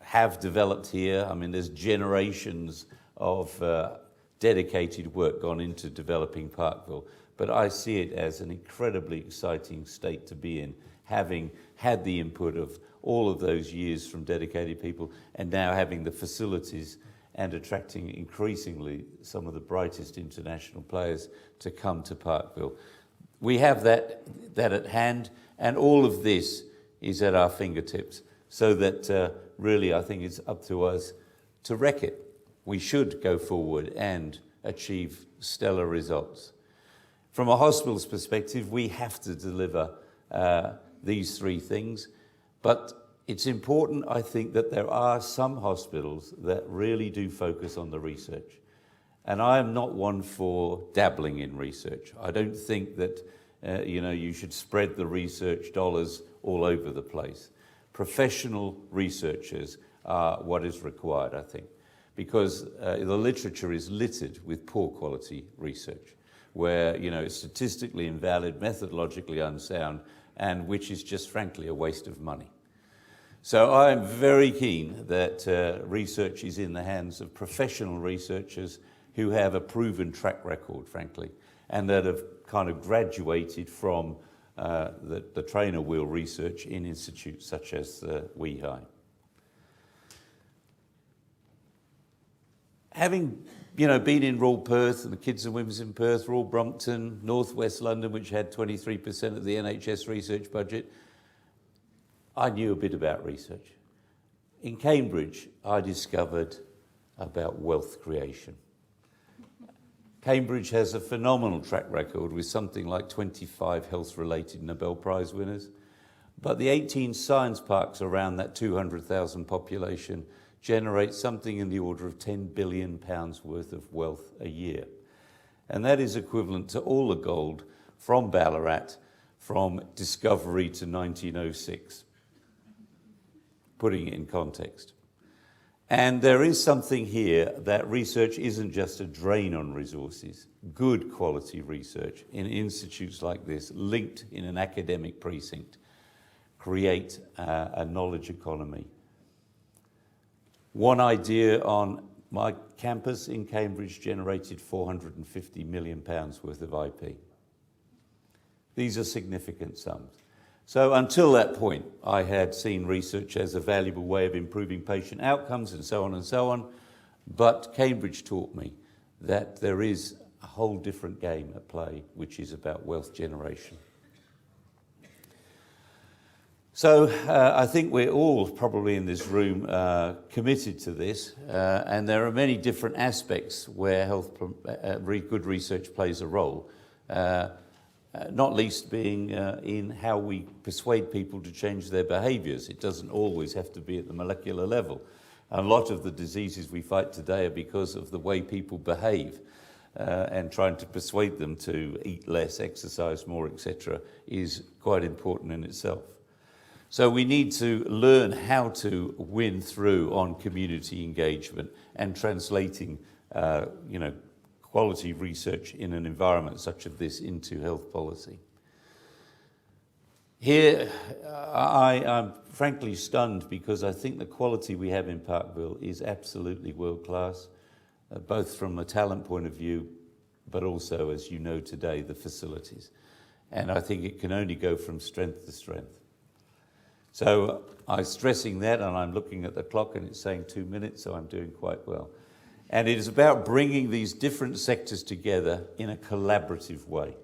have developed here. I mean, there's generations of dedicated work gone into developing Parkville, but I see it as an incredibly exciting state to be in, having had the input of all of those years from dedicated people and now having the facilities and attracting increasingly some of the brightest international players to come to Parkville. We have that at hand, and all of this is at our fingertips, so that really I think it's up to us to wreck it. We should go forward and achieve stellar results. From a hospital's perspective, we have to deliver these 3 things, but it's important, I think, that there are some hospitals that really do focus on the research. And I am not one for dabbling in research. I don't think that you should spread the research dollars all over the place. Professional researchers are what is required, I think, because the literature is littered with poor quality research, where it's statistically invalid, methodologically unsound, and which is just frankly a waste of money. So I'm very keen that research is in the hands of professional researchers who have a proven track record, frankly, and that have kind of graduated from the trainer wheel research in institutes such as WEHI. Having been in Royal Perth and the Kids and Women's in Perth, Royal Brompton, North West London, which had 23% of the NHS research budget, I knew a bit about research. In Cambridge, I discovered about wealth creation. Cambridge has a phenomenal track record with something like 25 health-related Nobel Prize winners, but the 18 science parks around that 200,000 population generate something in the order of £10 billion worth of wealth a year. And that is equivalent to all the gold from Ballarat from discovery to 1906, putting it in context. And there is something here that research isn't just a drain on resources. Good quality research in institutes like this, linked in an academic precinct, create a knowledge economy. One idea on my campus in Cambridge generated £450 million worth of IP. These are significant sums. So until that point, I had seen research as a valuable way of improving patient outcomes and so on and so on. But Cambridge taught me that there is a whole different game at play, which is about wealth generation. So I think we're all probably in this room committed to this, and there are many different aspects where good research plays a role, not least being in how we persuade people to change their behaviours. It doesn't always have to be at the molecular level. A lot of the diseases we fight today are because of the way people behave, and trying to persuade them to eat less, exercise more, etc., is quite important in itself. So we need to learn how to win through on community engagement and translating, quality research in an environment such as this into health policy. Here, I'm frankly stunned because I think the quality we have in Parkville is absolutely world-class, both from a talent point of view, but also, as you know today, the facilities. And I think it can only go from strength to strength. So I'm stressing that, and I'm looking at the clock and it's saying 2 minutes, so I'm doing quite well. And it is about bringing these different sectors together in a collaborative way.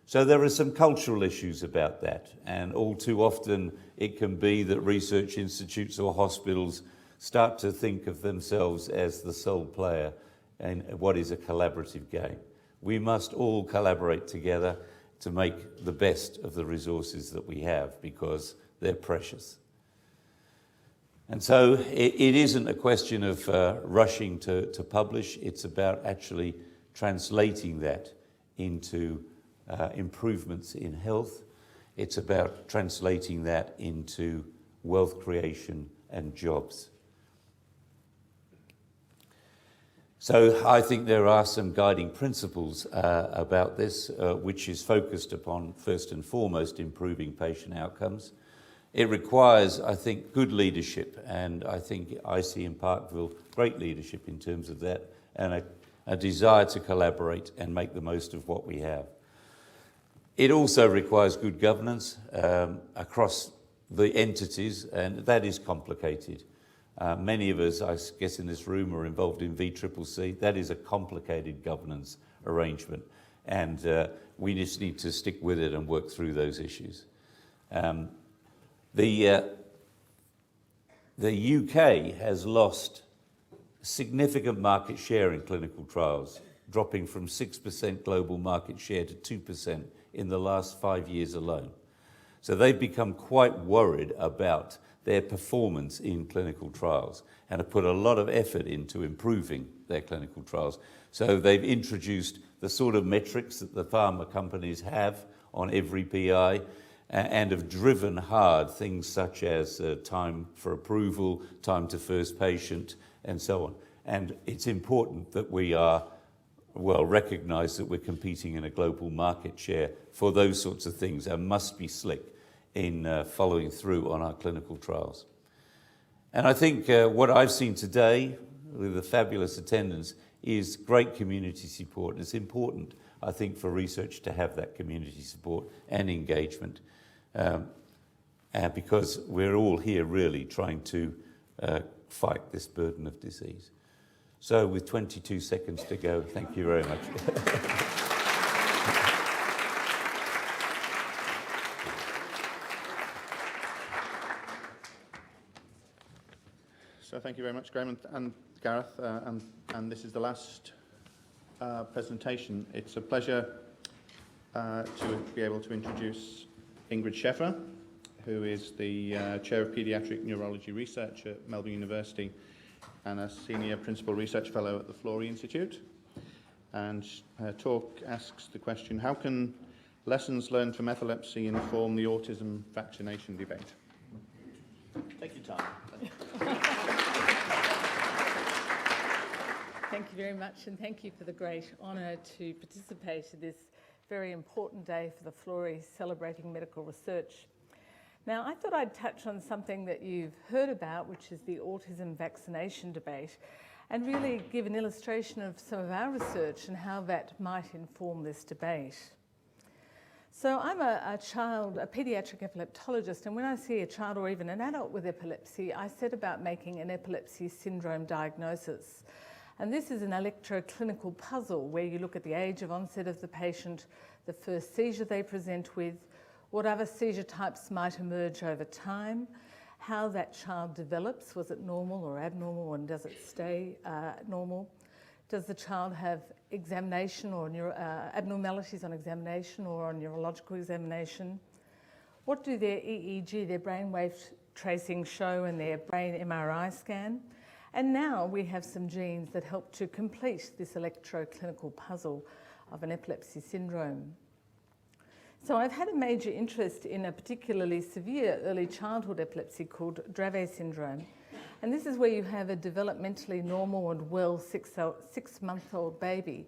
So there are some cultural issues about that, and all too often it can be that research institutes or hospitals start to think of themselves as the sole player in what is a collaborative game. We must all collaborate together to make the best of the resources that we have, because they're precious. And so it isn't a question of rushing to publish. It's about actually translating that into improvements in health. It's about translating that into wealth creation and jobs. So I think there are some guiding principles about this, which is focused upon, first and foremost, improving patient outcomes. It requires, I think, good leadership, and I think I see in Parkville great leadership in terms of that, and a desire to collaborate and make the most of what we have. It also requires good governance across the entities, and that is complicated. Many of us, I guess, in this room are involved in VCCC. That is a complicated governance arrangement, and we just need to stick with it and work through those issues. The UK has lost significant market share in clinical trials, dropping from 6% global market share to 2% in the last 5 years alone. So they've become quite worried about their performance in clinical trials and have put a lot of effort into improving their clinical trials. So they've introduced the sort of metrics that the pharma companies have on every PI, and have driven hard things such as time for approval, time to first patient, and so on. And it's important that we are recognise that we're competing in a global market share for those sorts of things, and must be slick in following through on our clinical trials. And I think what I've seen today with the fabulous attendance is great community support. It's important, I think, for research to have that community support and engagement. Because we're all here really trying to fight this burden of disease. So with 22 seconds to go, thank you very much. So thank you very much, Graham and Gareth, and this is the last presentation. It's a pleasure to be able to introduce Ingrid Scheffer, who is the Chair of Paediatric Neurology Research at Melbourne University and a Senior Principal Research Fellow at the Florey Institute. And her talk asks the question, how can lessons learned from epilepsy inform the autism vaccination debate? Take your time. Thank you very much, and thank you for the great honour to participate in this very important day for the Florey celebrating medical research. Now, I thought I'd touch on something that you've heard about, which is the autism vaccination debate, and really give an illustration of some of our research and how that might inform this debate. So I'm a paediatric epileptologist, and when I see a child or even an adult with epilepsy, I set about making an epilepsy syndrome diagnosis. And this is an electroclinical puzzle where you look at the age of onset of the patient, the first seizure they present with, what other seizure types might emerge over time, how that child develops, was it normal or abnormal, and does it stay normal? Does the child have examination or abnormalities on examination or on neurological examination? What do their EEG, their brainwave tracing, show in their brain MRI scan? And now we have some genes that help to complete this electroclinical puzzle of an epilepsy syndrome. So I've had a major interest in a particularly severe early childhood epilepsy called Dravet Syndrome. And this is where you have a developmentally normal and well six-month-old baby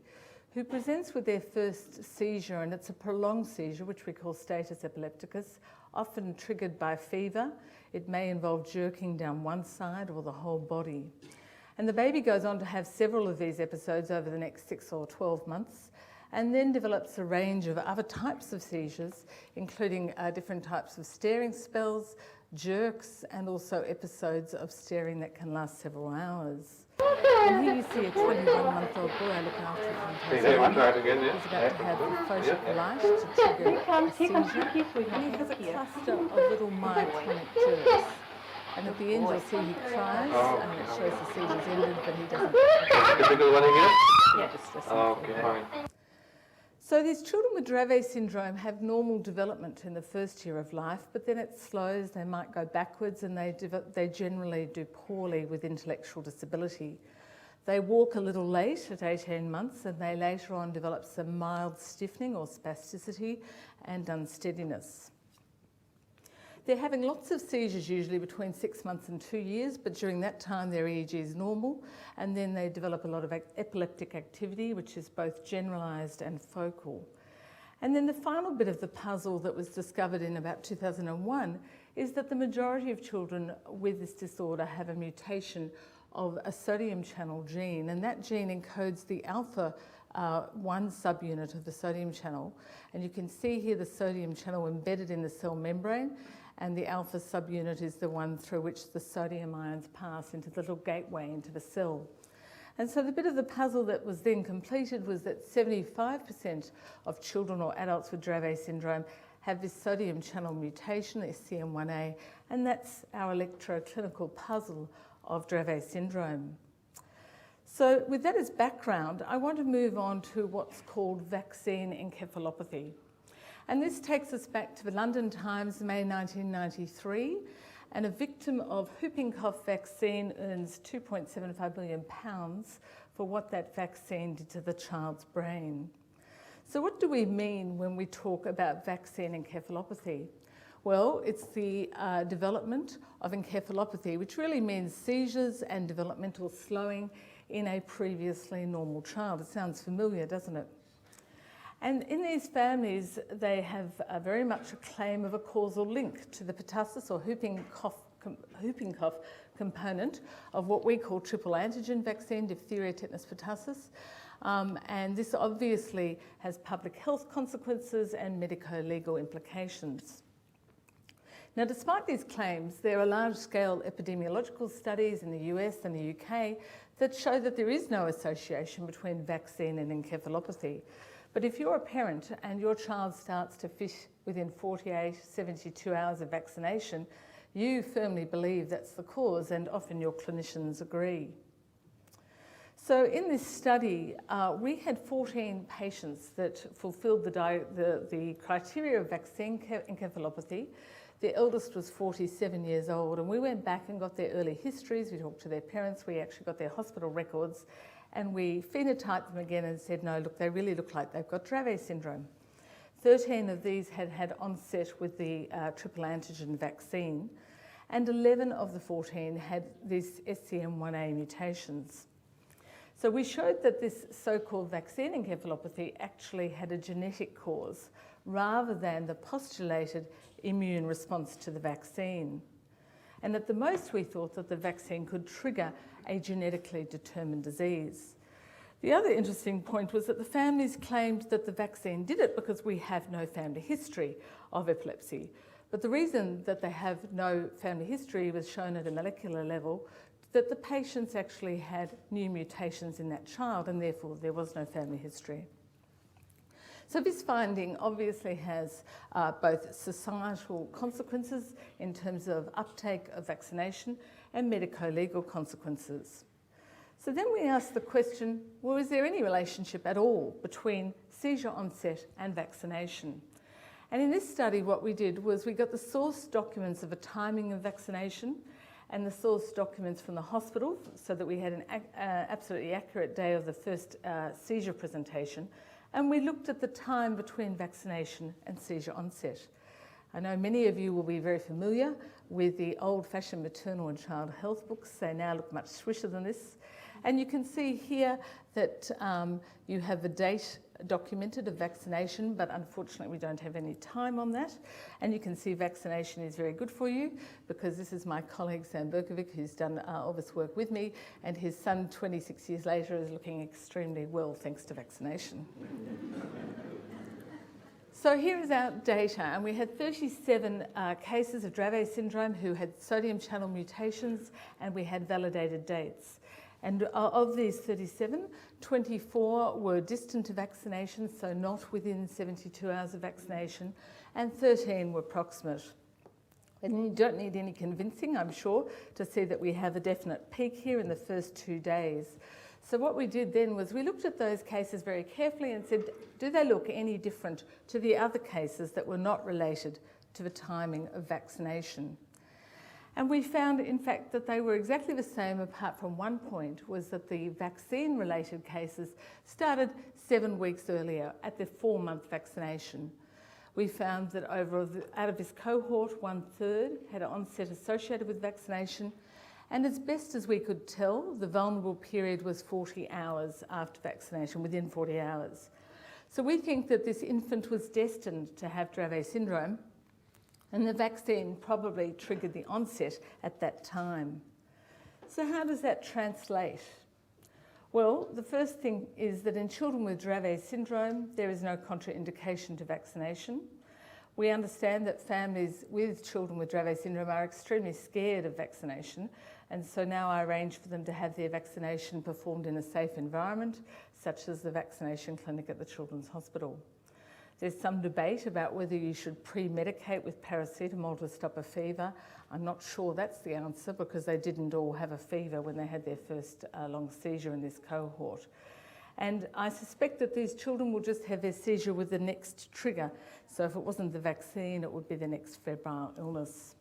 who presents with their first seizure, and it's a prolonged seizure, which we call status epilepticus, often triggered by fever. It may involve jerking down one side or the whole body. And the baby goes on to have several of these episodes over the next 6 or 12 months, and then develops a range of other types of seizures, including different types of staring spells, jerks, and also episodes of staring that can last several hours. And here you see a 21-month-old boy I look after from Tasmania. He's about to have a photic light to trigger a seizure, and he has a cluster of little myoclonic jerks. And at the end you'll see he cries, and it shows the seizure's ended, but he doesn't. Typical one again? Yeah, just Okay, fine. So these children with Dravet syndrome have normal development in the first year of life, but then it slows, they might go backwards, and they generally do poorly with intellectual disability. They walk a little late at 18 months, and they later on develop some mild stiffening or spasticity and unsteadiness. They're having lots of seizures usually between 6 months and 2 years, but during that time their EEG is normal, and then they develop a lot of epileptic activity, which is both generalised and focal. And then the final bit of the puzzle that was discovered in about 2001 is that the majority of children with this disorder have a mutation of a sodium channel gene, and that gene encodes the alpha 1 subunit of the sodium channel. And you can see here the sodium channel embedded in the cell membrane, and the alpha subunit is the one through which the sodium ions pass into the little gateway into the cell. And so the bit of the puzzle that was then completed was that 75% of children or adults with Dravet syndrome have this sodium channel mutation, SCM1A, and that's our electroclinical puzzle of Dravet syndrome. So with that as background, I want to move on to what's called vaccine encephalopathy. And this takes us back to the London Times, May 1993, and a victim of whooping cough vaccine earns £2.75 million for what that vaccine did to the child's brain. So what do we mean when we talk about vaccine encephalopathy? Well, it's the development of encephalopathy, which really means seizures and developmental slowing in a previously normal child. It sounds familiar, doesn't it? And in these families, they have very much a claim of a causal link to the pertussis or whooping cough component of what we call triple antigen vaccine, diphtheria, tetanus, pertussis. And this obviously has public health consequences and medico-legal implications. Now, despite these claims, there are large-scale epidemiological studies in the US and the UK that show that there is no association between vaccine and encephalopathy. But if you're a parent and your child starts to fish within 48, 72 hours of vaccination, you firmly believe that's the cause, and often your clinicians agree. So in this study, we had 14 patients that fulfilled the criteria of vaccine encephalopathy. The eldest was 47 years old, and we went back and got their early histories. We talked to their parents. We actually got their hospital records, and we phenotyped them again and said, no, look, they really look like they've got Dravet syndrome. 13 of these had had onset with the triple antigen vaccine, and 11 of the 14 had these SCM1A mutations. So we showed that this so-called vaccine encephalopathy actually had a genetic cause rather than the postulated immune response to the vaccine. And at the most, we thought that the vaccine could trigger a genetically determined disease. The other interesting point was that the families claimed that the vaccine did it because we have no family history of epilepsy. But the reason that they have no family history was shown at a molecular level, that the patients actually had new mutations in that child, and therefore there was no family history. So this finding obviously has both societal consequences in terms of uptake of vaccination and medico-legal consequences. So then we asked the question, well, is there any relationship at all between seizure onset and vaccination? And in this study, what we did was we got the source documents of a timing of vaccination and the source documents from the hospital so that we had an absolutely accurate day of the first seizure presentation. And we looked at the time between vaccination and seizure onset. I know many of you will be very familiar with the old-fashioned maternal and child health books. They now look much swisher than this. And you can see here that you have the date documented of vaccination, but unfortunately we don't have any time on that. And you can see vaccination is very good for you because this is my colleague Sam Berkovic, who's done all this work with me, and his son 26 years later is looking extremely well thanks to vaccination. So here is our data, and we had 37 cases of Dravet syndrome who had sodium channel mutations, and we had validated dates. And of these 37, 24 were distant to vaccination, so not within 72 hours of vaccination, and 13 were proximate. And you don't need any convincing, I'm sure, to see that we have a definite peak here in the first 2 days. So what we did then was we looked at those cases very carefully and said, do they look any different to the other cases that were not related to the timing of vaccination? And we found, in fact, that they were exactly the same, apart from one point, was that the vaccine-related cases started 7 weeks earlier at the 4-month vaccination. We found that out of this cohort, 1/3 had an onset associated with vaccination, and as best as we could tell, the vulnerable period was 40 hours after vaccination, within 40 hours. So we think that this infant was destined to have Dravet syndrome, and the vaccine probably triggered the onset at that time. So how does that translate? Well, the first thing is that in children with Dravet syndrome, there is no contraindication to vaccination. We understand that families with children with Dravet syndrome are extremely scared of vaccination, and so now I arrange for them to have their vaccination performed in a safe environment, such as the vaccination clinic at the Children's Hospital. There's some debate about whether you should pre-medicate with paracetamol to stop a fever. I'm not sure that's the answer because they didn't all have a fever when they had their first long seizure in this cohort. And I suspect that these children will just have their seizure with the next trigger. So if it wasn't the vaccine, it would be the next febrile illness.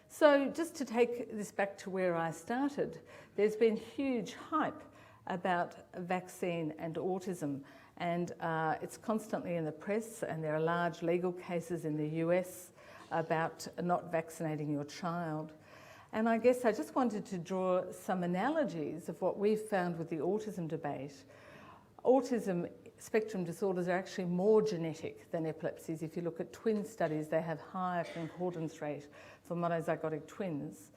So just to take this back to where I started, there's been huge hype about vaccine and autism. And it's constantly in the press, and there are large legal cases in the US about not vaccinating your child. And I guess I just wanted to draw some analogies of what we've found with the autism debate. Autism spectrum disorders are actually more genetic than epilepsies. If you look at twin studies, they have higher concordance rate for monozygotic twins.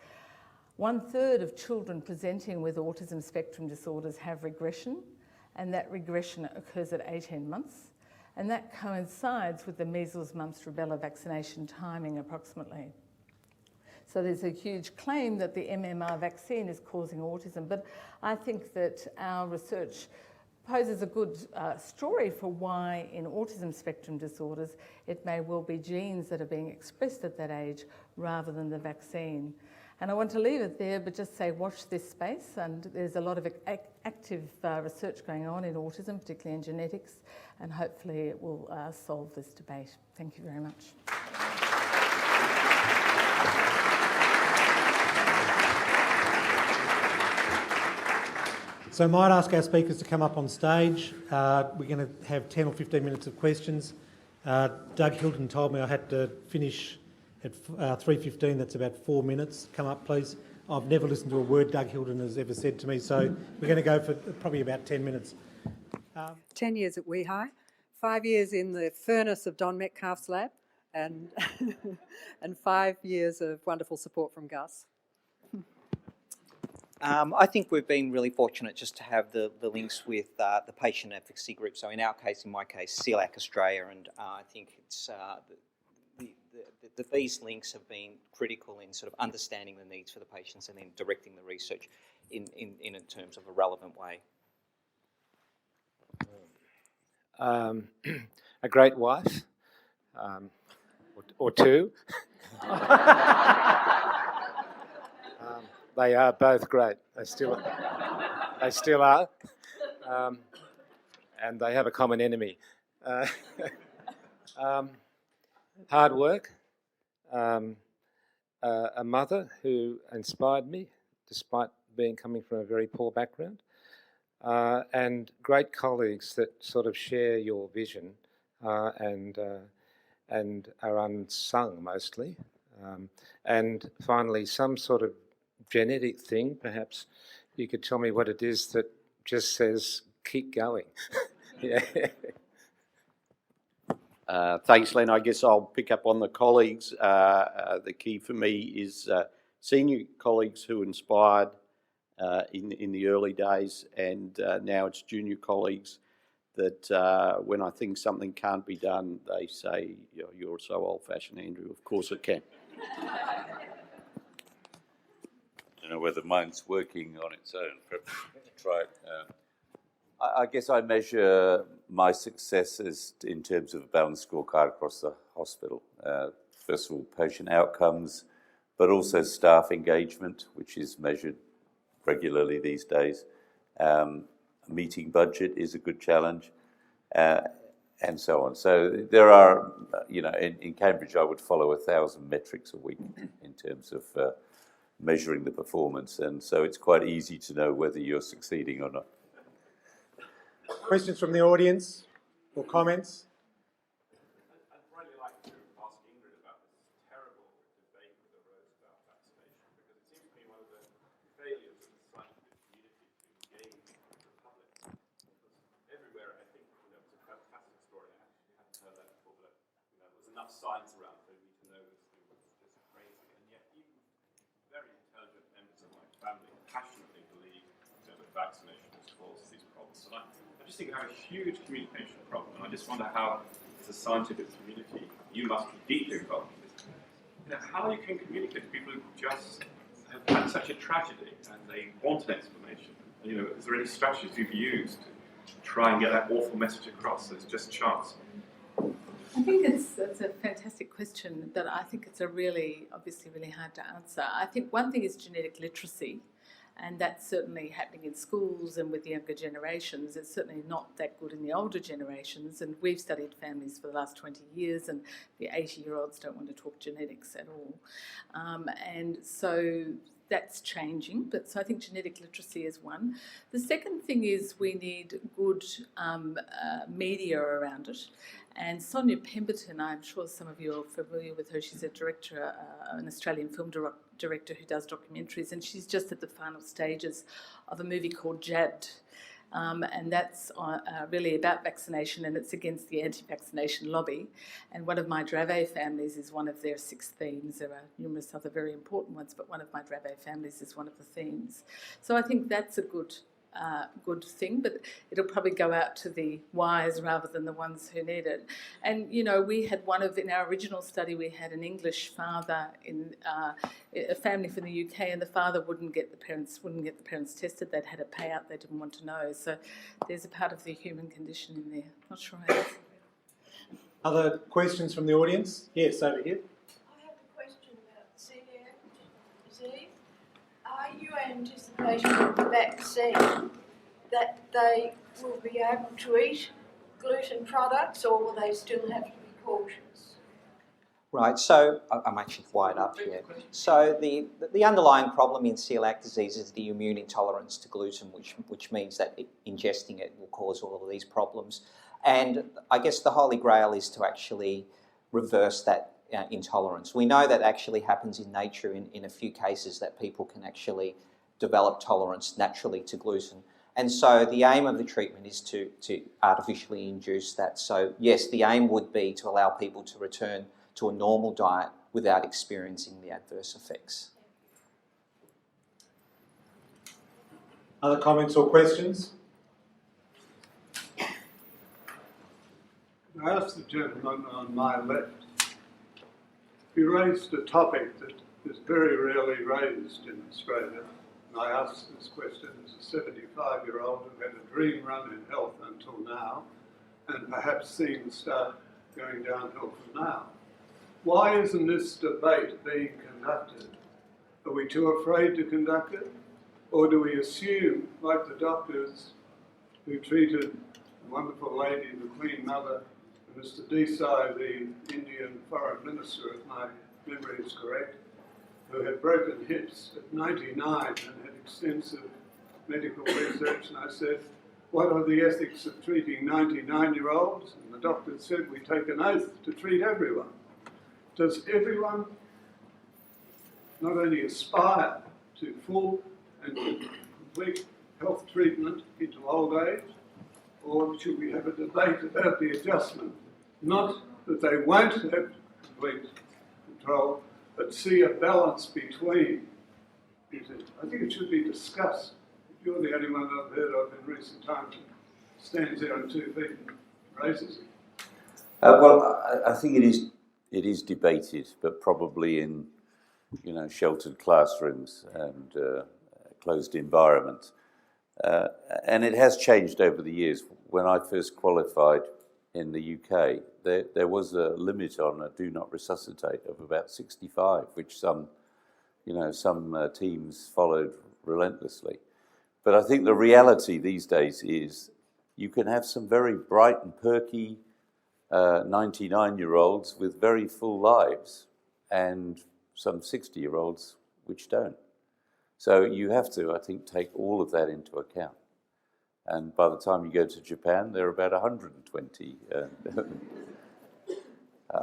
1/3 of children presenting with autism spectrum disorders have regression, and that regression occurs at 18 months, and that coincides with the measles, mumps, rubella vaccination timing approximately. So there's a huge claim that the MMR vaccine is causing autism, but I think that our research poses a good story for why in autism spectrum disorders it may well be genes that are being expressed at that age rather than the vaccine. And I want to leave it there, but just say watch this space, and there's a lot of active research going on in autism, particularly in genetics, and hopefully it will solve this debate. Thank you very much. So I might ask our speakers to come up on stage. We're going to have 10 or 15 minutes of questions. Doug Hilton told me I had to finish at 3:15, that's about 4 minutes. Come up, please. I've never listened to a word Doug Hilton has ever said to me, so we're going to go for probably about 10 minutes. 10 years at Weehigh, 5 years in the furnace of Don Metcalf's lab, and, and 5 years of wonderful support from Gus. I think we've been really fortunate just to have the links with the patient advocacy group. So in our case, in my case, Celiac Australia, and I think it's these links have been critical in sort of understanding the needs for the patients and then directing the research in terms of a relevant way. a great wife, or two. They are both great. They still are. And they have a common enemy. Hard work. A mother who inspired me, despite coming from a very poor background. And great colleagues that sort of share your vision and are unsung mostly. And finally, some sort of genetic thing, perhaps you could tell me what it is that just says, keep going. Yeah. Thanks, Len. I guess I'll pick up on the colleagues. The key for me is senior colleagues who inspired in the early days, and now it's junior colleagues that when I think something can't be done, they say, "You're so old-fashioned, Andrew." Of course it can. I don't know whether mine's working on its own. Perhaps try it. I guess I measure my successes in terms of a balanced scorecard across the hospital. First of all, patient outcomes, but also staff engagement, which is measured regularly these days. Meeting budget is a good challenge, and so on. So there are, in Cambridge, I would follow 1,000 metrics a week in terms of measuring the performance, and so it's quite easy to know whether you're succeeding or not. Questions from the audience or comments? I'd really like to ask Ingrid about this terrible debate that arose about vaccination, because it seems to me one of the failures of the scientific community to engage with the public. Because everywhere, I think, it's a fantastic story. I actually hadn't heard that before, but there's enough science around for me to know this thing was just crazy. And yet, even very intelligent members of my family passionately believe that vaccination has caused these problems. So I just think we have a huge communication problem, and I just wonder how, as a scientific community, you must be deeply involved in this. How you can communicate to people who just have had such a tragedy and they want an explanation. Is there any strategies you've used to try and get that awful message across? There's just chance. I think it's a fantastic question, but I think it's obviously really hard to answer. I think one thing is genetic literacy. And that's certainly happening in schools and with the younger generations. It's certainly not that good in the older generations. And we've studied families for the last 20 years, and the 80-year-olds don't want to talk genetics at all. And so that's changing. So I think genetic literacy is one. The second thing is we need good media around it. And Sonia Pemberton, I'm sure some of you are familiar with her. She's a director, an Australian film director who does documentaries, and she's just at the final stages of a movie called Jabbed. And that's really about vaccination, and it's against the anti-vaccination lobby. And one of my Dravet families is one of their 6 themes. There are numerous other very important ones, but one of my Dravet families is one of the themes. So I think that's a good thing, but it'll probably go out to the wise rather than the ones who need it. And we had in our original study, we had an English father in a family from the UK, and the father wouldn't get the parents tested. They'd had a payout, they didn't want to know. So there's a part of the human condition in there. Not sure I answered. Other questions from the audience? Yes, over here. I have a question about celiac disease. Are you anticipating with the vaccine that they will be able to eat gluten products, or will they still have to be cautious? Right, so I'm actually wired up here. So the underlying problem in celiac disease is the immune intolerance to gluten, which means that ingesting it will cause all of these problems. And I guess the holy grail is to actually reverse that intolerance. We know that actually happens in nature in a few cases, that people can actually develop tolerance naturally to gluten. And so the aim of the treatment is to artificially induce that. So yes, the aim would be to allow people to return to a normal diet without experiencing the adverse effects. Other comments or questions? I asked the gentleman on my left. He raised a topic that is very rarely raised in Australia. And I asked this question as a 75-year-old who had a dream run in health until now, and perhaps things start going downhill from now. Why isn't this debate being conducted? Are we too afraid to conduct it? Or do we assume, like the doctors who treated the wonderful lady, the Queen Mother, and Mr. Desai, the Indian foreign minister, if my memory is correct, who had broken hips at 99 and had extensive medical research, and I said, what are the ethics of treating 99-year-olds? And the doctor said, we take an oath to treat everyone. Does everyone not only aspire to full and complete health treatment into old age, or should we have a debate about the adjustment? Not that they won't have complete control, but see a balance between. I think it should be discussed. You're the only one I've heard of in recent times that stands there on 2 feet and raises it. Well, I think it is debated, but probably in sheltered classrooms and closed environments. And it has changed over the years. When I first qualified in the UK, there was a limit on a do not resuscitate of about 65, which some teams followed relentlessly. But I think the reality these days is you can have some very bright and perky 99-year-olds with very full lives and some 60-year-olds which don't. So you have to, I think, take all of that into account. And by the time you go to Japan, there are about 120.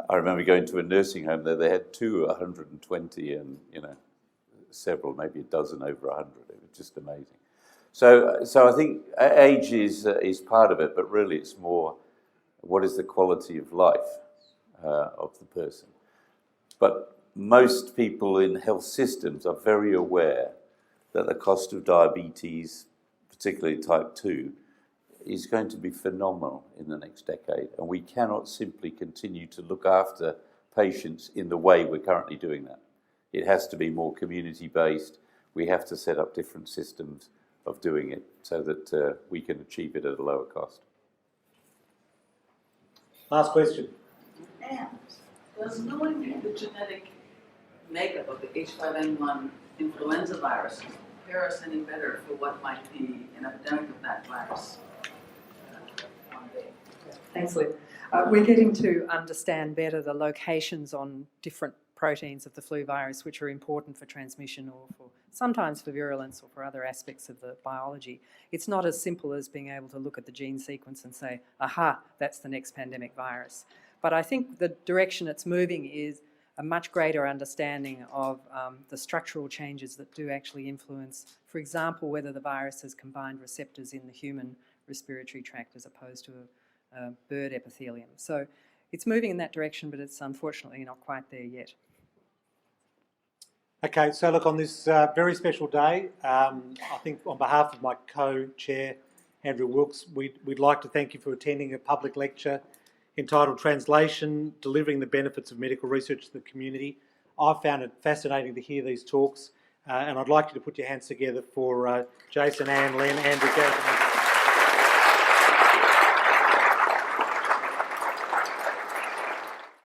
I remember going to a nursing home there, they had 120 and, several, maybe a dozen over 100. It was just amazing. So I think age is part of it, but really it's more what is the quality of life of the person. But most people in health systems are very aware that the cost of diabetes, particularly type 2, is going to be phenomenal in the next decade. And we cannot simply continue to look after patients in the way we're currently doing that. It has to be more community-based. We have to set up different systems of doing it so that we can achieve it at a lower cost. Last question. And does knowing the genetic makeup of the H5N1 influenza virus prepare us any better for what might be an epidemic of that virus one day? Thanks, Lynn. We're getting to understand better the locations on different proteins of the flu virus, which are important for transmission or sometimes for virulence or for other aspects of the biology. It's not as simple as being able to look at the gene sequence and say, aha, that's the next pandemic virus. But I think the direction it's moving is a much greater understanding of the structural changes that do actually influence, for example, whether the virus has combined receptors in the human respiratory tract as opposed to a bird epithelium. So it's moving in that direction, but it's unfortunately not quite there yet. Okay, so look, on this very special day, I think on behalf of my co-chair, Andrew Wilkes, we'd like to thank you for attending a public lecture entitled Translation, Delivering the Benefits of Medical Research to the Community. I found it fascinating to hear these talks, and I'd like you to put your hands together for Jason, Anne, Len, Andrew, Gareth.